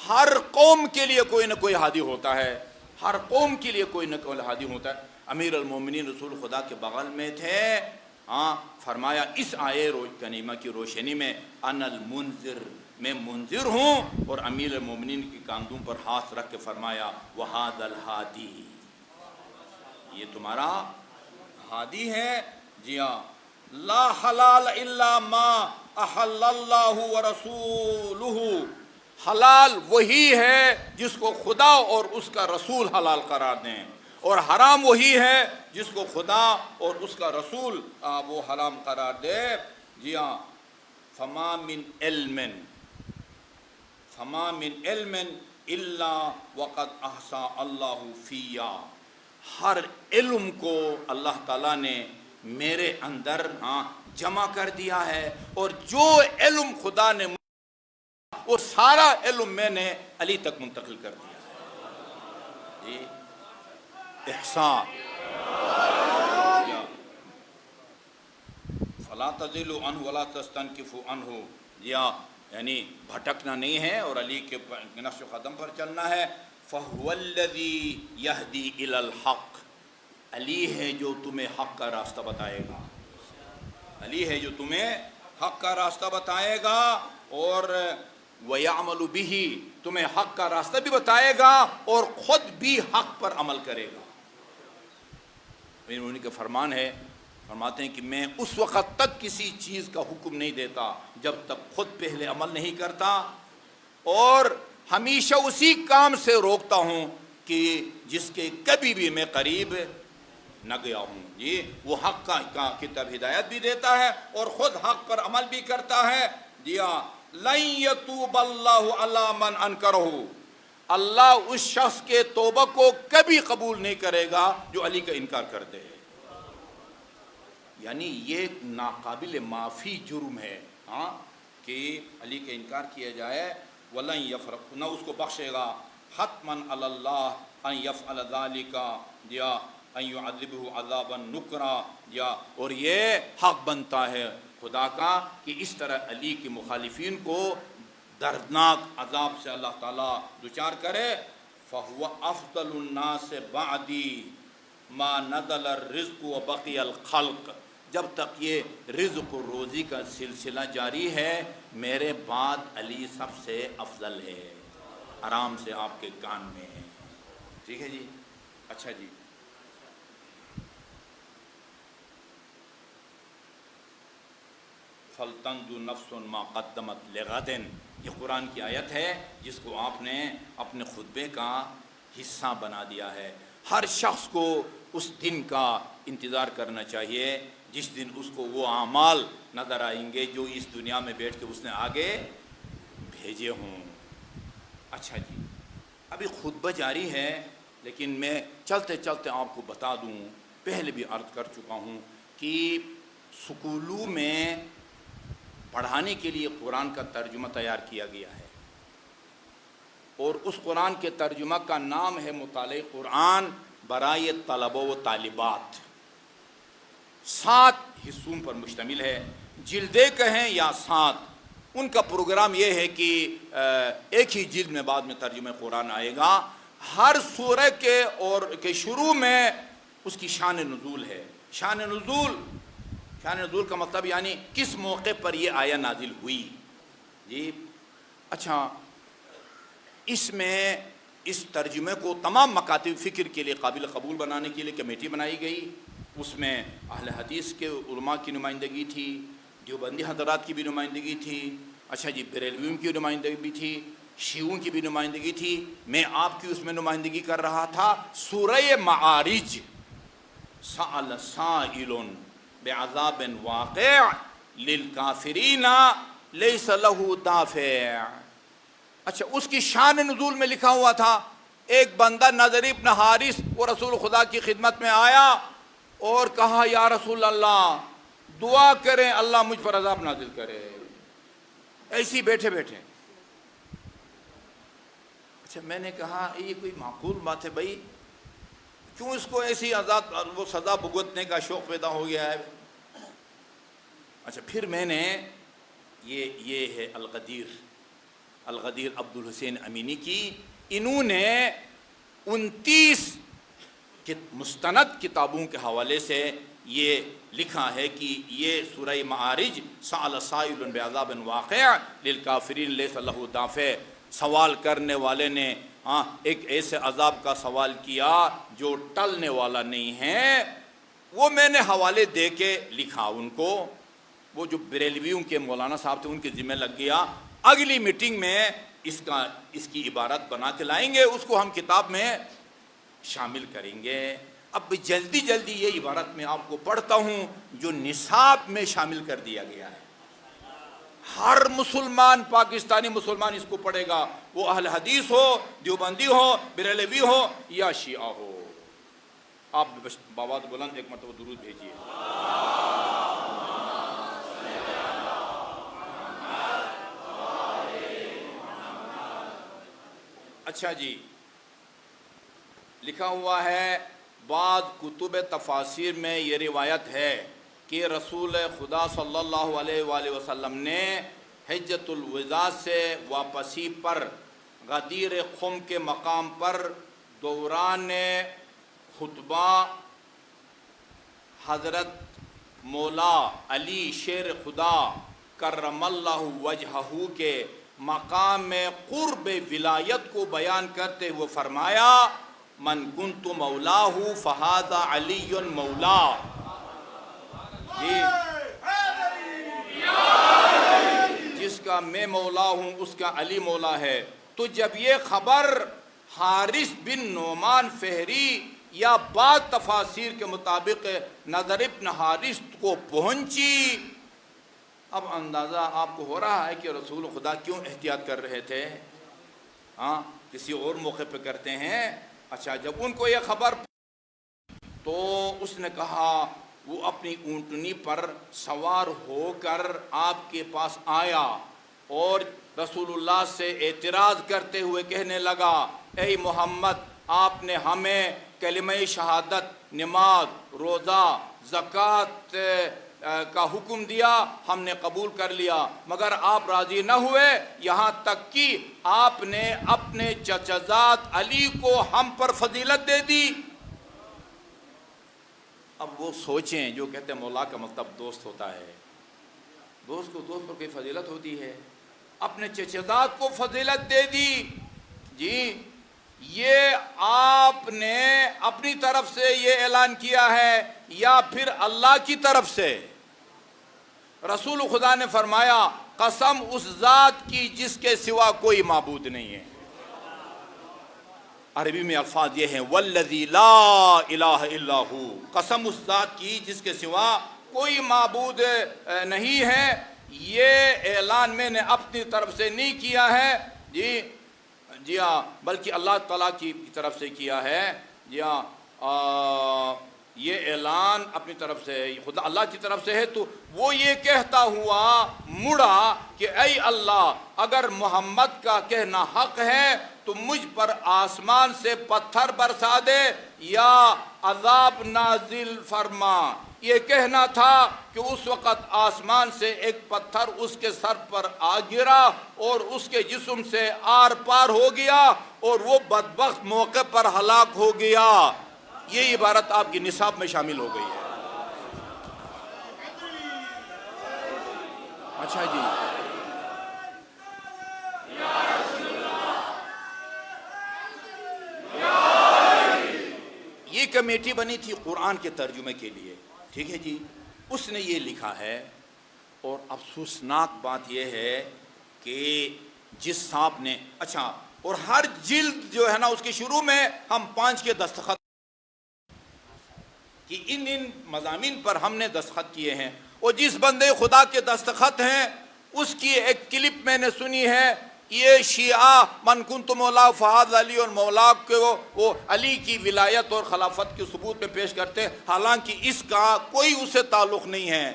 ہر قوم کے لیے کوئی نہ کوئی ہادی ہوتا ہے، ہر قوم کے لیے کوئی نہ کوئی ہادی ہوتا ہے. امیر المومنین رسول خدا کے بغل میں تھے، فرمایا اس آیہ کریمہ کی روشنی میں انا المنذر، میں منذر ہوں، اور امیر المومنین کی کاندھوں پر ہاتھ رکھ کے فرمایا وَهَذَا الْهَادِي، یہ تمہارا ہادی ہے. جی ہاں، لا حلال الا ما احل اللہ ورسولہ، حلال وہی ہے جس کو خدا اور اس کا رسول حلال قرار دیں، اور حرام وہی ہے جس کو خدا اور اس کا رسول وہ حرام قرار دے. جی ہاں، فما من علم الا وقد احصى اللہ فیا، ہر علم کو اللہ تعالیٰ نے میرے اندر جمع کر دیا ہے، اور جو علم خدا نے وہ سارا علم میں نے علی تک منتقل کر دیا. جی احسان فلا تضلوا عنہ ولا تستنکفوا عنہ. جی یعنی بھٹکنا نہیں ہے اور علی کے نقش قدم پر چلنا ہے. فَهُوَ الَّذِي يَهْدِي إِلَى الْحَقِّ، علی ہے جو تمہیں حق کا راستہ بتائے گا، علی ہے جو تمہیں حق کا راستہ بتائے گا، اور وَيَعْمَلُ بِهِ، تمہیں حق کا راستہ بھی بتائے گا اور خود بھی حق پر عمل کرے گا. انہوں نے فرمان ہے، فرماتے ہیں کہ میں اس وقت تک کسی چیز کا حکم نہیں دیتا جب تک خود پہلے عمل نہیں کرتا، اور ہمیشہ اسی کام سے روکتا ہوں کہ جس کے کبھی بھی میں قریب نہ گیا ہوں. جی وہ حق کا کتاب ہدایت بھی دیتا ہے اور خود حق پر عمل بھی کرتا ہے. جی لن یتوب اللہ علی من انکرہ، اللہ اس شخص کے توبہ کو کبھی قبول نہیں کرے گا جو علی کا انکار کر دے. یعنی یہ ناقابل معافی جرم ہے کہ علی کا انکار کیا جائے. وَلَن يَفْرَقُ، نہ اس کو بخشے گا. حَتْمًا عَلَى اللَّهِ أَن يَفْعَلَ ذَلِكَ، یا أَن يُعَذِّبْهُ عَذَابًا نُكْرًا، یا اور یہ حق بنتا ہے خدا کا کہ اس طرح علی کے مخالفین کو دردناک عذاب سے اللہ تعالیٰ دوچار کرے. فَهُوَ أَفْضَلُ النَّاسِ بَعْدِي مَا نَزَلَ الرِّزْقُ وَبَقِيَ الْخَلْقُ، جب تک یہ رزق و روزی کا سلسلہ جاری ہے میرے بعد علی سب سے افضل ہے. آرام سے آپ کے کان میں ہے. ٹھیک ہے جی. اچھا جی، فَلْتَنْظُرْ نَفْسٌ مَا قَدَّمَتْ لِغَدٍ، یہ قرآن کی آیت ہے جس کو آپ نے اپنے خطبے کا حصہ بنا دیا ہے. ہر شخص کو اس دن کا انتظار کرنا چاہیے جس دن اس کو وہ اعمال نظر آئیں گے جو اس دنیا میں بیٹھ کے اس نے آگے بھیجے ہوں. اچھا جی، ابھی خطبہ جاری ہے لیکن میں چلتے چلتے آپ کو بتا دوں، پہلے بھی عرض کر چکا ہوں کہ سکولوں میں پڑھانے کے لیے قرآن کا ترجمہ تیار کیا گیا ہے، اور اس قرآن کے ترجمہ کا نام ہے مطالعہ قرآن برائے طلبہ و طالبات. 7 حصوں پر مشتمل ہے، جلدیں کہیں یا 7. ان کا پروگرام یہ ہے کہ ایک ہی جلد میں بعد میں ترجمہ قرآن آئے گا. ہر سورہ کے شروع میں اس کی شان نزول ہے. شان نزول کا مطلب یعنی کس موقع پر یہ آیہ نازل ہوئی. جی اچھا، اس میں اس ترجمے کو تمام مکاتب فکر کے لیے قابل قبول بنانے کے لیے کمیٹی بنائی گئی. اس میں اہل حدیث کے علماء کی نمائندگی تھی، دیوبندی حضرات کی بھی نمائندگی تھی، اچھا جی بریلویوں کی نمائندگی بھی تھی، شیعوں کی بھی نمائندگی تھی. میں آپ کی اس میں نمائندگی کر رہا تھا. سورہ معارج، سأل سائل بعذاب واقع للکافرین لیس لہ دافع۔ اچھا، اس کی شان نزول میں لکھا ہوا تھا، ایک بندہ نضر ابن حارث وہ رسول خدا کی خدمت میں آیا اور کہا یا رسول اللہ دعا کریں اللہ مجھ پر عذاب نازل کرے، ایسی بیٹھے بیٹھے۔ اچھا، میں نے کہا یہ کوئی معقول بات ہے بھائی، کیوں اس کو ایسی عذاب وہ سزا بھگتنے کا شوق پیدا ہو گیا ہے؟ اچھا، پھر میں نے یہ ہے الغدیر عبد الحسین امینی کی، انہوں نے 29 مستند کتابوں کے حوالے سے یہ لکھا ہے کہ یہ سورہ معارج سأل سائل بعذاب واقع للکافرین لیس لہ دافع، سوال کرنے والے نے ایک ایسے عذاب کا سوال کیا جو ٹلنے والا نہیں ہے۔ وہ میں نے حوالے دے کے لکھا ان کو، وہ جو بریلویوں کے مولانا صاحب تھے ان کے ذمہ لگ گیا، اگلی میٹنگ میں اس کی عبارت بنا کے لائیں گے، اس کو ہم کتاب میں شامل کریں گے۔ اب جلدی یہ عبارت میں آپ کو پڑھتا ہوں جو نصاب میں شامل کر دیا گیا ہے۔ ہر مسلمان، پاکستانی مسلمان اس کو پڑھے گا، وہ اہل حدیث ہو، دیوبندی ہو، بریلوی ہو یا شیعہ ہو۔ آپ بآواز بلند ایک مرتبہ درود بھیجیے۔ اچھا جی، لکھا ہوا ہے بعض کتب تفاسیر میں یہ روایت ہے کہ رسول خدا صلی اللہ علیہ وآلہ وسلم نے حجۃ الوداع سے واپسی پر غدیر خم کے مقام پر دوران خطبہ حضرت مولا علی شیر خدا کرم اللہ وجہہ کے مقام میں قرب ولایت کو بیان کرتے ہوئے فرمایا من کنت مولاہ فہذا علی مولا۔ جس کا میں مولا ہوں اس کا علی مولا ہے۔ تو جب یہ خبر حارث بن نعمان فہری یا بعض تفاسیر کے مطابق نضر ابن حارث کو پہنچی، اب اندازہ آپ کو ہو رہا ہے کہ رسول خدا کیوں احتیاط کر رہے تھے، کسی اور موقع پہ کرتے ہیں۔ اچھا، جب ان کو یہ خبر تو اس نے کہا، وہ اپنی اونٹنی پر سوار ہو کر آپ کے پاس آیا اور رسول اللہ سے اعتراض کرتے ہوئے کہنے لگا، اے محمد، آپ نے ہمیں کلمہ شہادت، نماز، روزہ، زکوٰۃ کا حکم دیا، ہم نے قبول کر لیا، مگر آپ راضی نہ ہوئے، یہاں تک کہ آپ نے اپنے چچزاد علی کو ہم پر فضیلت دے دی۔ اب وہ سوچیں، جو کہتے ہیں مولا کا مطلب دوست ہوتا ہے، دوست کو دوست پر کوئی فضیلت ہوتی ہے، اپنے چچزاد کو فضیلت دے دی جی۔ یہ آپ نے اپنی طرف سے یہ اعلان کیا ہے یا پھر اللہ کی طرف سے؟ رسول خدا نے فرمایا، قسم اس ذات کی جس کے سوا کوئی معبود نہیں ہے۔ عربی میں الفاظ یہ ہیں، والذی لا الہ الا ہو، قسم اس ذات کی جس کے سوا کوئی معبود نہیں ہے۔ یہ اعلان میں نے اپنی طرف سے نہیں کیا ہے جی ہاں، بلکہ اللہ تعالیٰ کی طرف سے کیا ہے جی ہاں۔ یہ اعلان اپنی طرف سے خدا اللہ کی طرف سے ہے۔ تو وہ یہ کہتا ہوا مڑا کہ اے اللہ، اگر محمد کا کہنا حق ہے تو مجھ پر آسمان سے پتھر برسا دے یا عذاب نازل فرما۔ یہ کہنا تھا کہ اس وقت آسمان سے ایک پتھر اس کے سر پر آ گرا اور اس کے جسم سے آر پار ہو گیا اور وہ بدبخت موقع پر ہلاک ہو گیا۔ یہ عبارت آپ کی نصاب میں شامل ہو گئی ہے۔ اچھا جی، یہ کمیٹی بنی تھی قرآن کے ترجمے کے لیے، ٹھیک ہے جی۔ اس نے یہ لکھا ہے، اور افسوسناک بات یہ ہے کہ جس صاحب نے، اچھا، اور ہر جلد جو ہے نا اس کے شروع میں ہم 5 کے دستخط کہ ان مضامین پر ہم نے دستخط کیے ہیں، اور جس بندے خدا کے دستخط ہیں اس کی ایک کلپ میں نے سنی ہے، یہ شیعہ من کنت مولا فہد علی اور مولا کو وہ علی کی ولایت اور خلافت کے ثبوت میں پیش کرتے ہیں، حالانکہ اس کا کوئی اس سے تعلق نہیں ہے۔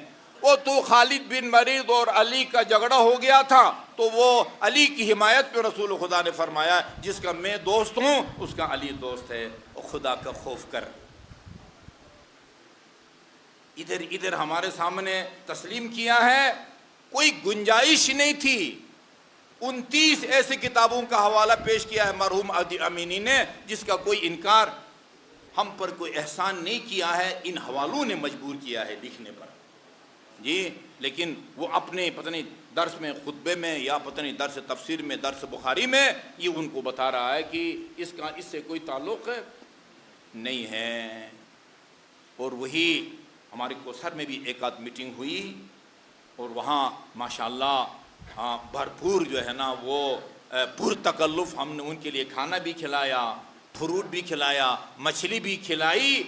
وہ تو خالد بن ولید اور علی کا جھگڑا ہو گیا تھا تو وہ علی کی حمایت پہ رسول خدا نے فرمایا جس کا میں دوست ہوں اس کا علی دوست ہے، اور خدا کا خوف کر۔ ادھر ہمارے سامنے تسلیم کیا ہے، کوئی گنجائش نہیں تھی۔ 29 ایسے کتابوں کا حوالہ پیش کیا ہے مرحوم عدی امینی نے، جس کا کوئی انکار، ہم پر کوئی احسان نہیں کیا ہے، ان حوالوں نے مجبور کیا ہے لکھنے پر جی۔ لیکن وہ اپنے پتہ نہیں درس میں، خطبے میں، یا پتہ نہیں درس تفسیر میں، درس بخاری میں یہ ان کو بتا رہا ہے کہ اس سے کوئی تعلق نہیں ہے۔ اور وہی ہمارے کوثر میں بھی ایک آدھ میٹنگ ہوئی، اور وہاں ماشاءاللہ بھرپور جو ہے نا وہ پر تکلف ہم نے ان کے لیے کھانا بھی کھلایا، فروٹ بھی کھلایا، مچھلی بھی کھلائی،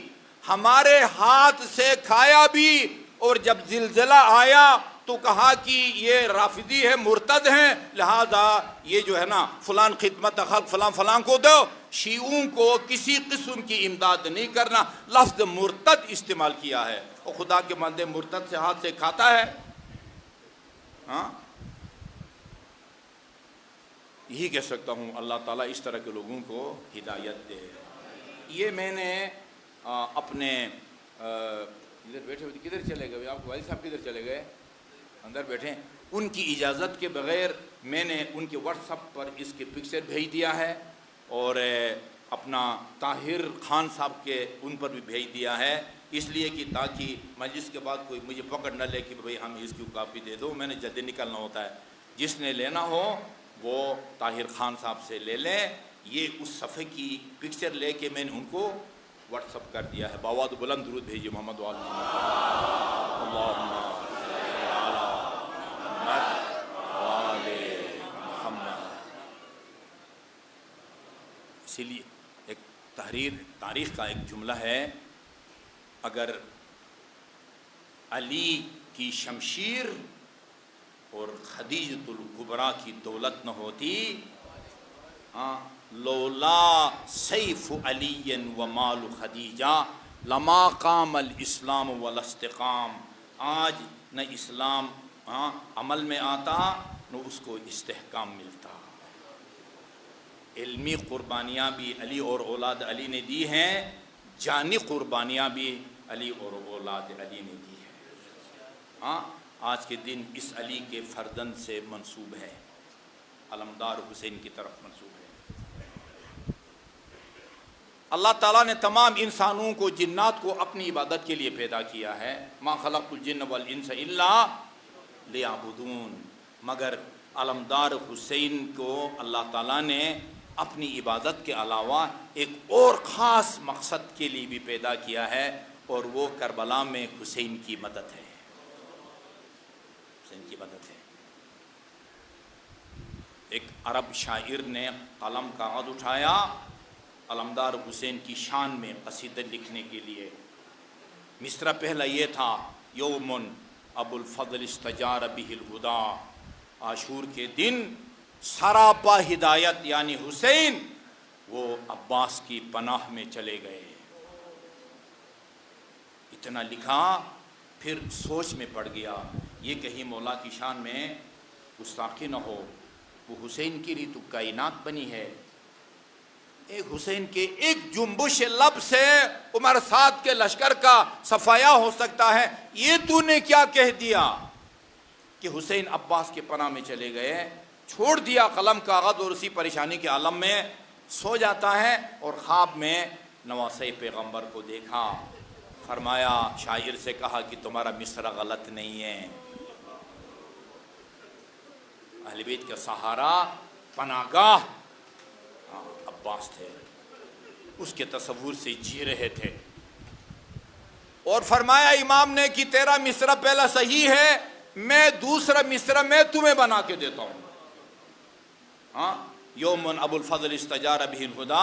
ہمارے ہاتھ سے کھایا بھی۔ اور جب زلزلہ آیا تو کہا کہ یہ رافضی ہے، مرتد ہیں، لہذا یہ جو ہے نا فلان خدمت خلق فلان فلان کو دو، شیعوں کو کسی قسم کی امداد نہیں کرنا، لفظ مرتد استعمال کیا ہے۔ اور خدا کے بندے مرتد سے ہاتھ سے کھاتا ہے؟ ہاں، یہی کہہ سکتا ہوں اللہ تعالیٰ اس طرح کے لوگوں کو ہدایت دے۔ یہ میں نے اپنے ادھر بیٹھے ہوئے کدھر چلے گئے آپ کے والد صاحب، کدھر چلے گئے؟ اندر بیٹھے۔ ان کی اجازت کے بغیر میں نے ان کے واٹس ایپ پر اس کے پکچر بھیج دیا ہے، اور اپنا طاہر خان صاحب کے ان پر بھی بھیج دیا ہے، اس لیے کہ تاکہ مجلس کے بعد کوئی مجھے پکڑ نہ لے کہ بھئی ہم اس کی کاپی دے دو، میں نے جلدی نکلنا ہوتا ہے۔ جس نے لینا ہو وہ طاہر خان صاحب سے لے لیں۔ یہ اس صفحے کی پکچر لے کے میں نے ان کو واٹس ایپ کر دیا ہے۔ باواد بلند درود بھیجیے محمد وآل محمد، اللہم صلی علی محمد وآل محمد۔ اسی لیے ایک تاریخ کا ایک جملہ ہے، اگر علی کی شمشیر اور خدیجۃ الکبریٰ کی دولت نہ ہوتی، لولا سیف علی و مال خدیجہ لما قام الاسلام ولا استقام، آج نہ اسلام عمل میں آتا نہ اس کو استحکام ملتا۔ علمی قربانیاں بھی علی اور اولاد علی نے دی ہیں، جانی قربانیاں بھی علی اور اولاد علی نے دی ہیں۔ آج کے دن اس علی کے فرزند سے منسوب ہے، علمدار حسین کی طرف منسوب ہے۔ اللہ تعالیٰ نے تمام انسانوں کو، جنات کو اپنی عبادت کے لیے پیدا کیا ہے۔ ما خلقت الجن والانس الا لیعبدون، مگر علمدار حسین کو اللہ تعالیٰ نے اپنی عبادت کے علاوہ ایک اور خاص مقصد کے لیے بھی پیدا کیا ہے، اور وہ کربلا میں حسین کی مدد ہے۔ حسین کی مدد ہے۔ ایک عرب شاعر نے قلم کاغذ اٹھایا علمدار حسین کی شان میں قصیدہ لکھنے کے لیے۔ مصرع پہلا یہ تھا، یوم ابو الفضل استجار بہ الہدی، عاشور کے دن سراپا ہدایت یعنی حسین وہ عباس کی پناہ میں چلے گئے۔ اتنا لکھا، پھر سوچ میں پڑ گیا یہ کہیں مولا کی شان میں گستاخی نہ ہو، وہ حسین کی لیے تو کائنات بنی ہے، ایک حسین کے ایک جنبش لب سے عمر سعد کے لشکر کا صفایا ہو سکتا ہے، یہ تو نے کیا کہہ دیا کہ حسین عباس کے پناہ میں چلے گئے۔ چھوڑ دیا قلم کاغذ اور اسی پریشانی کے عالم میں سو جاتا ہے، اور خواب میں نواسۂ پیغمبر کو دیکھا، فرمایا، شاعر سے کہا کہ تمہارا مصرع غلط نہیں ہے، اہل بیت کا سہارا پناہگاہ عباس تھے، اس کے تصور سے جی رہے تھے۔ اور فرمایا امام نے کہ تیرا مصرع پہلا صحیح ہے، میں دوسرا مصرع میں تمہیں بنا کے دیتا ہوں۔ یوم ابو الفضل استجار بہ الہدی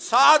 7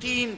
3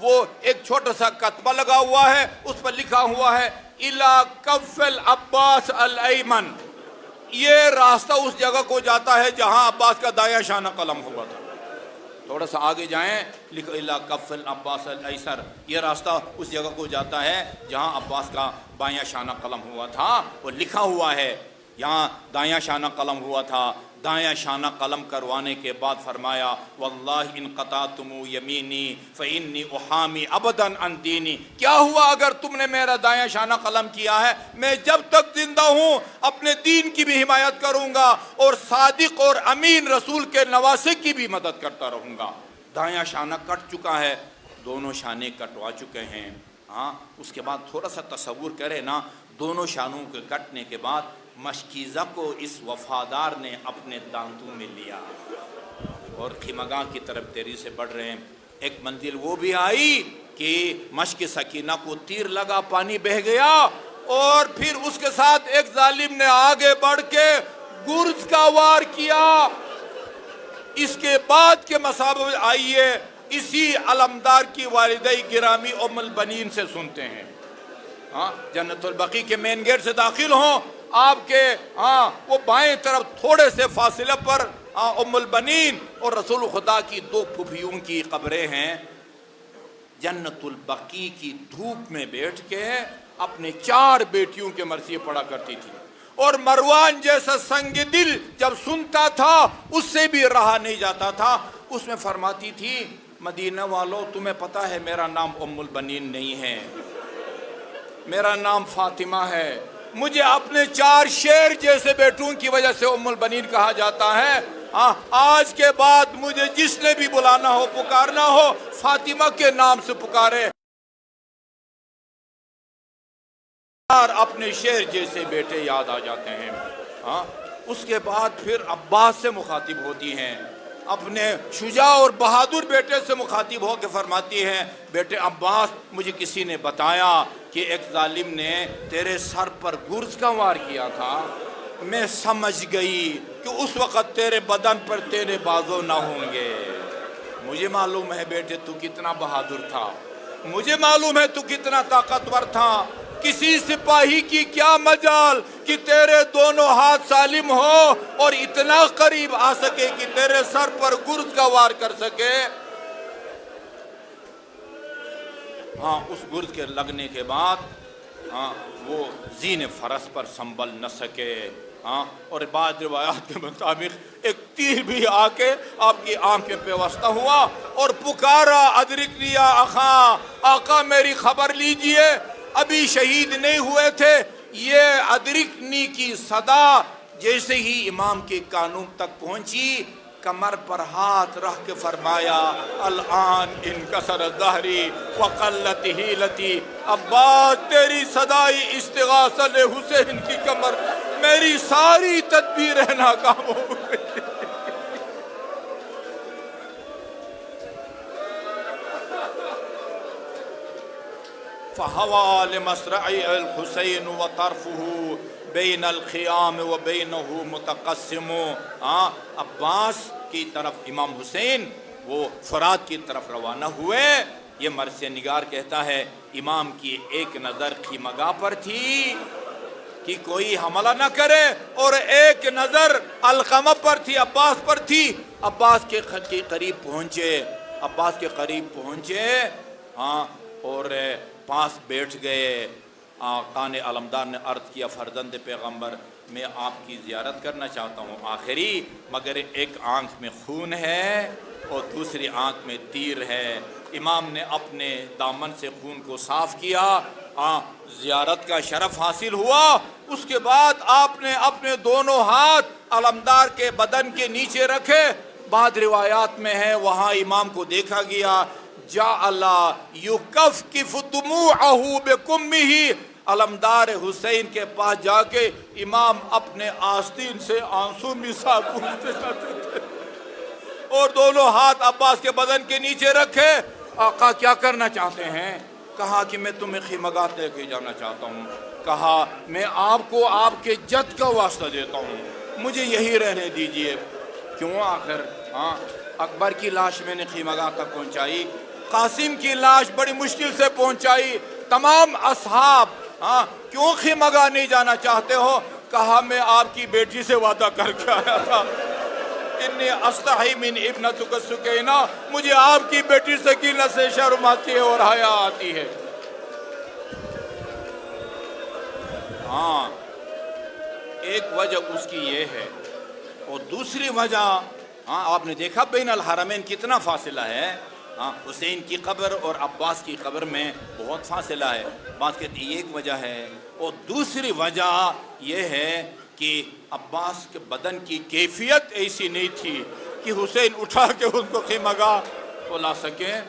وہ ایک چھوٹا سا کتبہ لگا ہوا ہے، اس پر لکھا ہوا ہے اِلَى کَفِّ العباس الایمن، یہ راستہ اس جگہ کو جاتا ہے جہاں عباس کا دایاں شانہ قلم ہوا تھا۔ تھوڑا سا آگے جائیں، لکھو اِلَى کَفِّ العباس الایسر، یہ راستہ اس جگہ کو جاتا ہے جہاں عباس کا بایاں شانہ قلم ہوا تھا، وہ لکھا ہوا ہے یہاں دایاں شانہ قلم ہوا تھا۔ دایاں شانہ قلم کروانے کے بعد فرمایا واللہ ان قطعتم یمینی فإنی احامی ابدا عن دینی، کیا ہوا اگر تم نے میرا دایاں شانہ قلم کیا ہے، میں جب تک زندہ ہوں اپنے دین کی بھی حمایت کروں گا اور صادق اور امین رسول کے نواسے کی بھی مدد کرتا رہوں گا۔ دایاں شانہ کٹ چکا ہے، دونوں شانے کٹوا چکے ہیں۔ ہاں، اس کے بعد تھوڑا سا تصور کرے نا، دونوں شانوں کے کٹنے کے بعد مشکیزہ کو اس وفادار نے اپنے دانتوں میں لیا اور خیمگاہ کی طرف تیزی سے بڑھ رہے ہیں۔ ایک منزل وہ بھی آئی کہ مشک سکینہ کو تیر لگا، پانی بہہ گیا، اور پھر اس کے ساتھ ایک ظالم نے آگے بڑھ کے گرز کا وار کیا۔ اس کے بعد کے مصائب آئیے اسی علمدار کی والدہ گرامی ام البنین سے سنتے ہیں۔ ہاں، جنت البقیع کے مین گیٹ سے داخل ہوں، آپ کے وہ بائیں طرف تھوڑے سے فاصلے پر ام البنین اور رسول خدا کی دو پھوپھیوں کی قبریں ہیں۔ جنت البقیع کی دھوپ میں بیٹھ کے اپنے 4 بیٹیوں کے مرثیے پڑھا کرتی تھی، اور مروان جیسا سنگ دل جب سنتا تھا اس سے بھی رہا نہیں جاتا تھا۔ اس میں فرماتی تھی مدینہ والوں، تمہیں پتہ ہے میرا نام ام البنین نہیں ہے، میرا نام فاطمہ ہے، مجھے اپنے 4 شیر جیسے بیٹوں کی وجہ سے ام البنین کہا جاتا ہے۔ آج کے بعد مجھے جس نے بھی بلانا ہو، پکارنا ہو، فاطمہ کے نام سے پکارے۔ اپنے شیر جیسے بیٹے یاد آ جاتے ہیں۔ اس کے بعد پھر عباس سے مخاطب ہوتی ہیں، اپنے شجاع اور بہادر بیٹے سے مخاطب ہو کے فرماتی ہیں بیٹے عباس، مجھے کسی نے بتایا کہ ایک ظالم نے تیرے سر پر گرز کا وار کیا تھا، میں سمجھ گئی کہ اس وقت تیرے بدن پر تیرے بازو نہ ہوں گے۔ مجھے معلوم ہے بیٹے تو کتنا بہادر تھا، مجھے معلوم ہے تو کتنا طاقتور تھا، کسی سپاہی کی کیا مجال کہ تیرے دونوں ہاتھ سالم ہو اور اتنا قریب آ سکے کہ تیرے سر پر گرز کا وار کر سکے۔ اس گرز کے لگنے کے بعد وہ زین فرس پر سنبھل نہ سکے، اور بعض روایات کے مطابق ایک تیر بھی آ کے آپ کی آنکھ پہ واسطہ ہوا اور پکارا ادرک لیا آقا، آقا میری خبر لیجئے، ابھی شہید نہیں ہوئے تھے۔ یہ ادرکنی کی صدا جیسے ہی امام کے کانوں تک پہنچی، کمر پر ہاتھ رکھ کے فرمایا الآن انکسر ظہری وقلت حیلتی، عباس تیری صدائی استغاثہ نے حسین کی کمر، میری ساری تدبیریں ناکام ہو گئی۔ فہوى لمصرع الحسین وطرفه بین الخیام وبینہ متقسم۔ عباس کی طرف امام حسین وہ فرات کی طرف روانہ ہوئے۔ یہ مرثیہ نگار کہتا ہے امام کی ایک نظر خیمگاہ پر تھی کہ کوئی حملہ نہ کرے، اور ایک نظر علقمہ پر تھی، عباس پر تھی۔ عباس کے قریب پہنچے اور پاس بیٹھ گئے۔ آقا نے علمدار نے عرض کیا فرزند پیغمبر، میں آپ کی زیارت کرنا چاہتا ہوں آخری، مگر ایک آنکھ میں خون ہے اور دوسری آنکھ میں تیر ہے۔ امام نے اپنے دامن سے خون کو صاف کیا، زیارت کا شرف حاصل ہوا۔ اس کے بعد آپ نے اپنے دونوں ہاتھ علمدار کے بدن کے نیچے رکھے۔ بعض روایات میں ہے وہاں امام کو دیکھا گیا جعل یکفکف دموعہ بکمہ، علمدار حسین کے پاس جا کے امام اپنے آستین سے آنسو مسا پوچھتے جاتے تھے، اور دونوں ہاتھ عباس کے بدن کے نیچے رکھے۔ آقا کیا کرنا چاہتے ہیں؟ کہا کہ میں تمہیں خیمگاہ لے کے جانا چاہتا ہوں۔ کہا میں آپ کو آپ کے جد کا واسطہ دیتا ہوں، مجھے یہی رہنے دیجئے۔ کیوں؟ آخر اکبر کی لاش میں نے خیمگاہ تک پہنچائی، قاسم کی لاش بڑی مشکل سے پہنچائی. تمام اصحاب کیوں خیمگاہ نہیں جانا چاہتے ہو؟ کہا میں آپ کی بیٹی سے وعدہ کر کے آیا تھا. انی استحی من ابنتک سکینہ، مجھے آپ کی بیٹی سکینہ سے شرم آتی ہے اور حیا آتی ہے. ہاں ایک وجہ اس کی یہ ہے، اور دوسری وجہ آپ نے دیکھا بین الحرمین کتنا فاصلہ ہے. حسین کی قبر اور عباس کی قبر میں بہت فاصلہ ہے. بات کہتی ہے ایک وجہ ہے، اور دوسری وجہ یہ ہے کہ عباس کے بدن کی کیفیت ایسی نہیں تھی کہ حسین اٹھا کے ان کو خیمگاہ کو لا سکیں.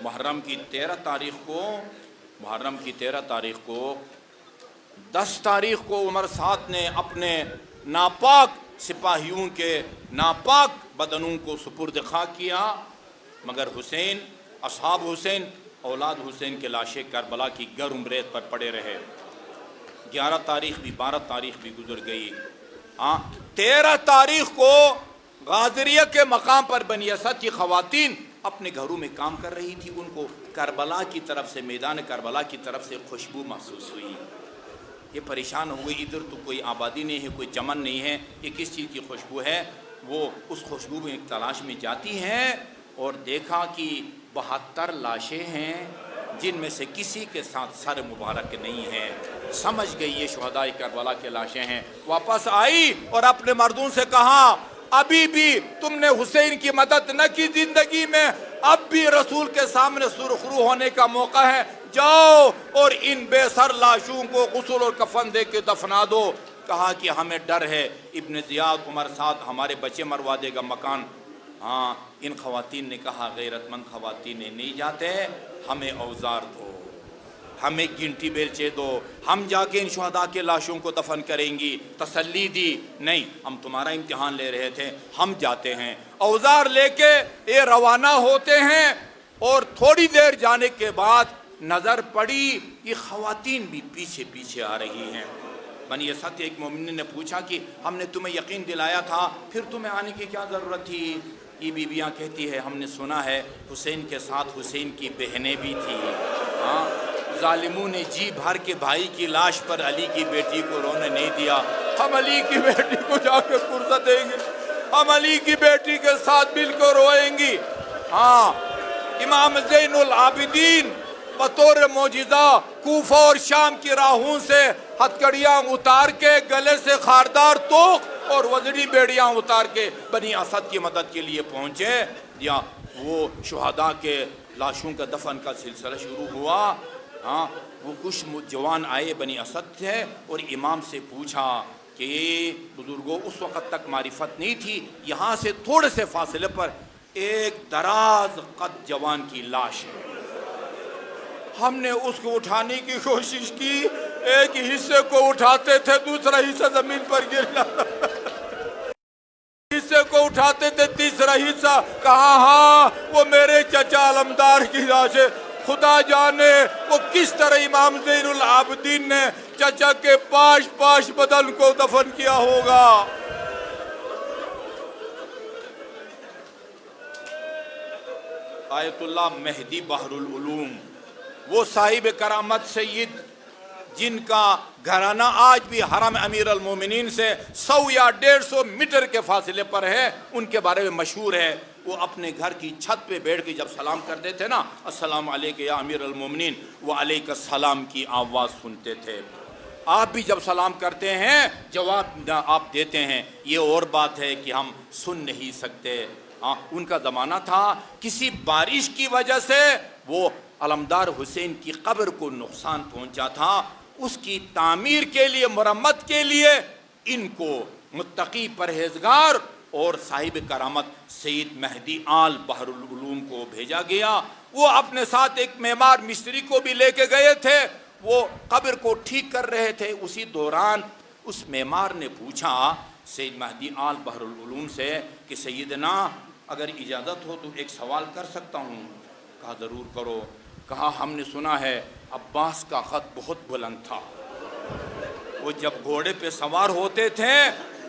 محرم کی 13 تاریخ کو 10 تاریخ کو عمر سعد نے اپنے ناپاک سپاہیوں کے ناپاک بدنوں کو سپرد خاک کیا، مگر حسین، اصحاب حسین، اولاد حسین کے لاشیں کربلا کی گرم ریت پر پڑے رہے. 11 تاریخ بھی 12 تاریخ بھی گزر گئی. 13 تاریخ کو غادریہ کے مقام پر بنی اسد کی خواتین اپنے گھروں میں کام کر رہی تھی. ان کو کربلا کی طرف سے، میدان کربلا کی طرف سے خوشبو محسوس ہوئی. یہ پریشان ہوئے، ادھر تو کوئی آبادی نہیں ہے، کوئی چمن نہیں ہے، یہ کس چیز کی خوشبو ہے؟ وہ اس خوشبو میں تلاش میں جاتی ہیں اور دیکھا کہ 72 لاشیں ہیں جن میں سے کسی کے ساتھ سر مبارک نہیں ہے. سمجھ گئی یہ شہداء کربلا کے لاشیں ہیں. واپس آئی اور اپنے مردوں سے کہا ابھی بھی تم نے حسین کی مدد نہ کی زندگی میں، اب بھی رسول کے سامنے سرخرو ہونے کا موقع ہے، جاؤ اور ان بے سر لاشوں کو غسل اور کفن دے کے دفنا دو. کہا کہ ہمیں ڈر ہے ابن زیاد، عمر سعد ہمارے بچے مروا دے گا مکان. ان خواتین نے کہا غیرت مند خواتین نہیں جاتے، ہمیں اوزار دو، ہمیں گنٹی بیلچے دو، ہم جا کے ان شہداء کے لاشوں کو دفن کریں گی. تسلی دی، نہیں ہم تمہارا امتحان لے رہے تھے، ہم جاتے ہیں. اوزار لے کے یہ روانہ ہوتے ہیں، اور تھوڑی دیر جانے کے بعد نظر پڑی یہ خواتین بھی پیچھے پیچھے آ رہی ہیں. بنی اسد ایک مومن نے پوچھا کہ ہم نے تمہیں یقین دلایا تھا، پھر تمہیں آنے کی کیا ضرورت تھی؟ یہ بیویاں کہتی ہے ہم نے سنا ہے حسین کے ساتھ حسین کی بہنیں بھی تھیں. ظالموں نے جی بھر کے بھائی کی لاش پر علی کی بیٹی کو رونے نہیں دیا. ہم علی کی بیٹی کو جا کے پرزہ دیں گے، ہم علی کی بیٹی کے ساتھ مل کر روئیں گی. امام زین العابدین بطور معجزہ کوفہ اور شام کی راہوں سے ہتھکڑیاں اتار کے، گلے سے خاردار توق اور وزنی بیڑیاں اتار کے بنی اسد کی مدد کے لیے پہنچے. یا وہ شہداء کے لاشوں کا دفن کا سلسلہ شروع ہوا. وہ کچھ جوان آئے بنی اسد تھے اور امام سے پوچھا کہ بزرگوں اس وقت تک معرفت نہیں تھی، یہاں سے تھوڑے سے فاصلے پر ایک دراز قد جوان کی لاش ہے. ہم نے اس کو اٹھانے کی کوشش کی، ایک حصے کو اٹھاتے تھے دوسرا حصہ زمین پر گر جاتا، حصے کو اٹھاتے تھے تیسرا حصہ. کہا وہ میرے چچا علمدار کی لاش ہے. خدا جانے وہ کس طرح امام زین العابدین نے چچا کے پاش بدن کو دفن کیا ہوگا. آیت اللہ مہدی بحر العلوم، وہ صاحب کرامت سید جن کا گھرانہ آج بھی حرم امیر المومنین سے 100 یا 150 میٹر کے فاصلے پر ہے، ان کے بارے میں مشہور ہے. وہ اپنے گھر کی چھت پہ بیٹھ کے جب سلام کرتے تھے نا، السلام علیکم یا امیر المومنین، وہ علیک السلام کی آواز سنتے تھے. آپ بھی جب سلام کرتے ہیں جواب آپ دیتے ہیں. یہ اور بات ہے کہ ہم سن نہیں سکتے. ان کا زمانہ تھا، کسی بارش کی وجہ سے وہ علمدار حسین کی قبر کو نقصان پہنچا تھا. اس کی تعمیر کے لیے، مرمت کے لیے ان کو متقی پرہیزگار اور صاحب کرامت سید مہدی آل بحر العلوم کو بھیجا گیا. وہ اپنے ساتھ ایک معمار مستری کو بھی لے کے گئے تھے. وہ قبر کو ٹھیک کر رہے تھے. اسی دوران اس معمار نے پوچھا سید مہدی آل بحر العلوم سے کہ سیدنا اگر اجازت ہو تو ایک سوال کر سکتا ہوں؟ کہا ضرور کرو. کہا ہم نے سنا ہے عباس کا خط بہت بلند تھا، وہ جب گھوڑے پہ سوار ہوتے تھے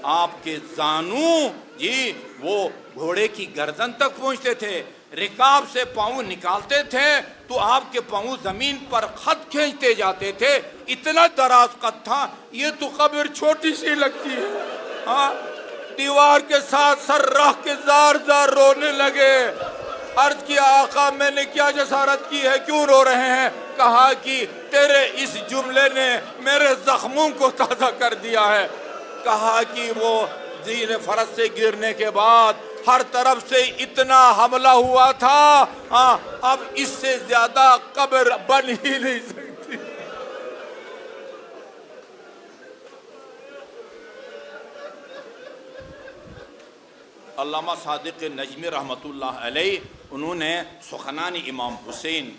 آپ کے زانو جی وہ گھوڑے کی گردن تک پہنچتے تھے، رکاب سے پاؤں نکالتے تھے تو آپ کے پاؤں زمین پر خط کھینچتے جاتے تھے، اتنا دراز قد تھا۔ یہ تو قبر چھوٹی سی لگتی ہے، ہاں دیوار کے ساتھ سر رکھ کے زار زار رونے لگے۔ عرض کیا آقا میں نے کیا جسارت کی ہے، کیوں رو رہے ہیں؟ کہا کہ تیرے اس جملے نے میرے زخموں کو تازہ کر دیا ہے۔ کہا کہ وہ زین فرس سے گرنے کے بعد ہر طرف سے اتنا حملہ ہوا تھا، ہاں اب اس سے زیادہ قبر بن ہی نہیں سکتی۔ علامہ صادق نجمی رحمۃ اللہ علیہ انہوں نے سخنان امام حسین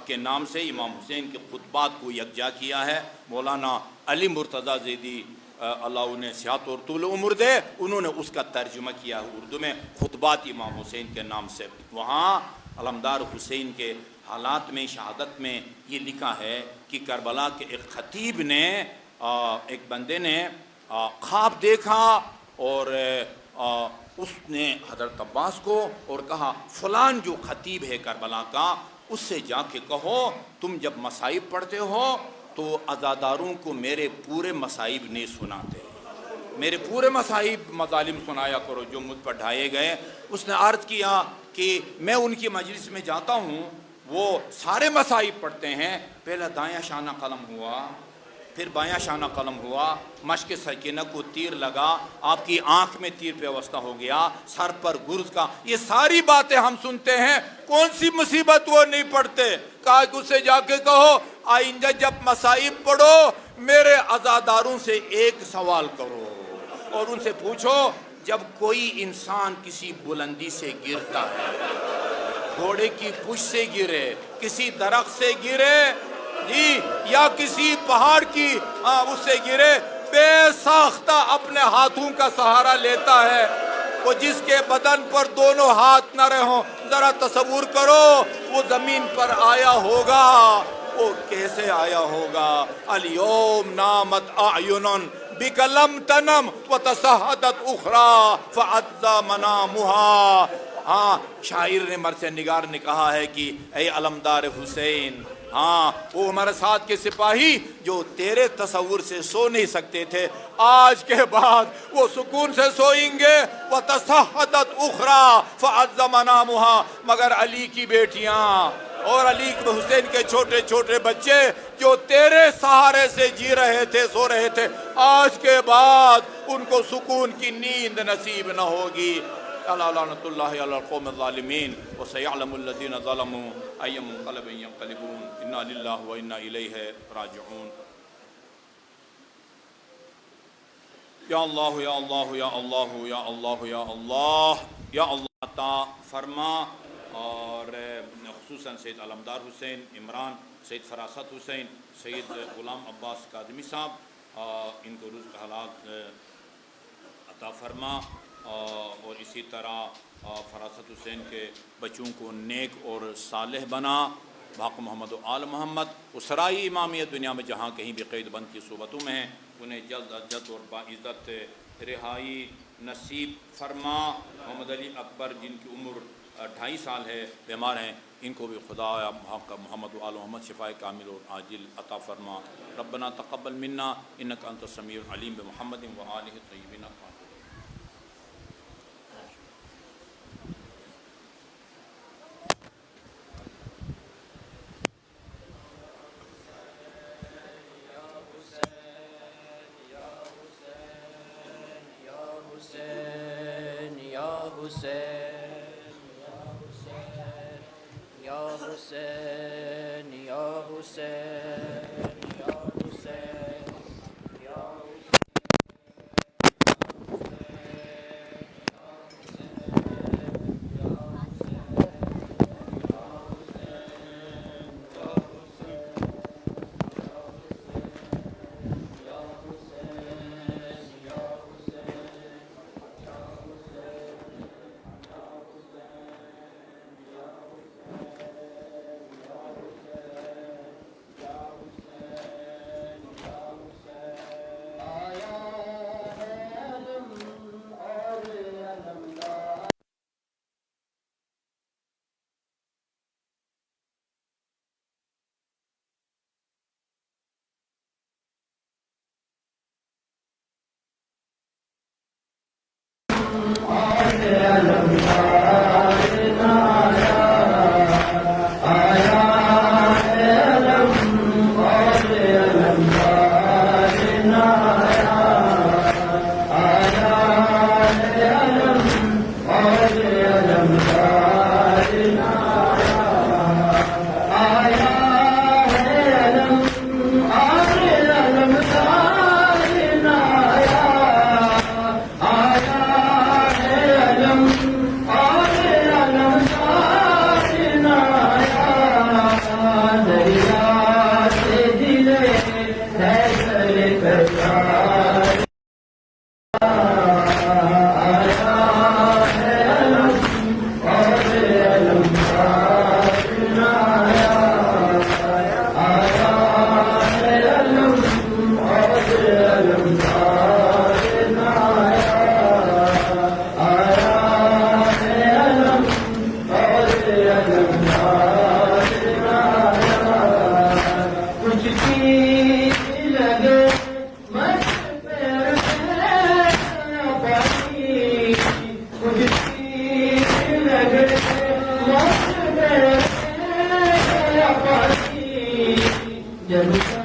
کے نام سے امام حسین کے خطبات کو یکجا کیا ہے۔ مولانا علی مرتضیٰ زیدی اللہ انہیں صحت اور طول عمر دے، انہوں نے اس کا ترجمہ کیا ہے اردو میں، خطبات امام حسین کے نام سے۔ وہاں علمدار حسین کے حالات میں، شہادت میں یہ لکھا ہے کہ کربلا کے ایک خطیب نے، ایک بندے نے خواب دیکھا اور اس نے حضرت عباس کو اور کہا فلان جو خطیب ہے کربلا کا اس سے جا کے کہو تم جب مصائب پڑھتے ہو تو عزاداروں کو میرے پورے مصائب نہیں سناتے، میرے پورے مصائب مظالم سنایا کرو جو مجھ پر ڈھائے گئے۔ اس نے عرض کیا کہ میں ان کی مجلس میں جاتا ہوں، وہ سارے مصائب پڑھتے ہیں، پہلا دایاں شانہ قلم ہوا، پھر بایاں شانہ قلم ہوا، مشق سکینہ کو تیر لگا، آپ کی آنکھ میں تیر پیوستہ ہو گیا، سر پر گرز کا، یہ ساری باتیں ہم سنتے ہیں، کون سی مصیبت وہ نہیں پڑھتے؟ کہا کہ اسے جا کے کہو آئندہ جب مصائب پڑھو میرے عزاداروں سے ایک سوال کرو اور ان سے پوچھو جب کوئی انسان کسی بلندی سے گرتا ہے، گھوڑے کی پشت سے گرے، کسی درخت سے گرے جی یا کسی پہاڑ کی اس سے گرے، بے ساختہ اپنے ہاتھوں کا سہارا لیتا ہے، وہ جس کے بدن پر دونوں ہاتھ نہ رہوں، ذرا تصور کرو وہ زمین پر آیا ہوگا، وہ کیسے آیا ہوگا؟ الیوم نامت اعین بک لم تنم وتصہدت اخری فعزا منامها۔ ہاں شاعر نے مرثیہ نگار نے کہا ہے کہ اے علمدار حسین، ہاں وہ ہمارے ساتھ کے سپاہی جو تیرے تصور سے سو نہیں سکتے تھے، آج کے بعد وہ سکون سے سوئیں گے۔ وتصہدت اخری فعز منامها، مگر علی کی بیٹیاں اور علی حسین کے چھوٹے چھوٹے بچے جو تیرے سہارے سے جی رہے تھے، سو رہے تھے، آج کے بعد ان کو سکون کی نیند نصیب نہ ہوگی۔ الا لعنۃ اللہ علی القوم الظالمین وسیعلم الذین ظلموا ای منقلب ینقلبون انا للہ و انا الیہ راجعون۔ یا اللہ یا اللہ یا اللہ یا اللہ یا اللہ یا اللہ عطا فرما، اور خصوصاً سید علمدار حسین عمران، سید فراست حسین، سید غلام عباس کاظمی صاحب، ان کو رزق حلال عطا فرما، اور اسی طرح فراست حسین کے بچوں کو نیک اور صالح بنا، بحق محمد و آل محمد، اسرائی امامیہ دنیا میں جہاں کہیں بھی قید بند کی صورتوں میں ہیں انہیں جلد از جلد اور باعزت رہائی نصیب فرما۔ محمد علی اکبر جن کی عمر 2.5 سال ہے، بیمار ہیں، ان کو بھی خدا بحق محمد و آل محمد شفائے کامل اور عاجل عطا فرما۔ ربنا تقبل منا انک انت السمیع العلیم بمحمد و آلہ الطیبین الطاہرین۔ Jai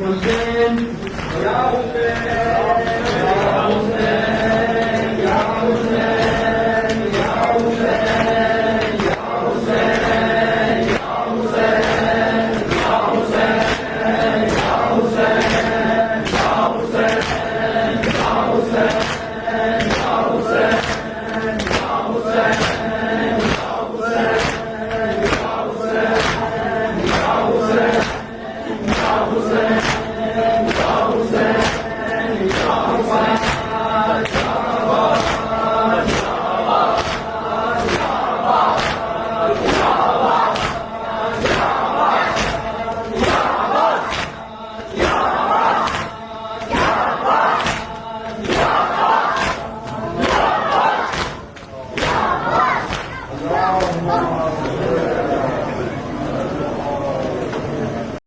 حسین یا حسین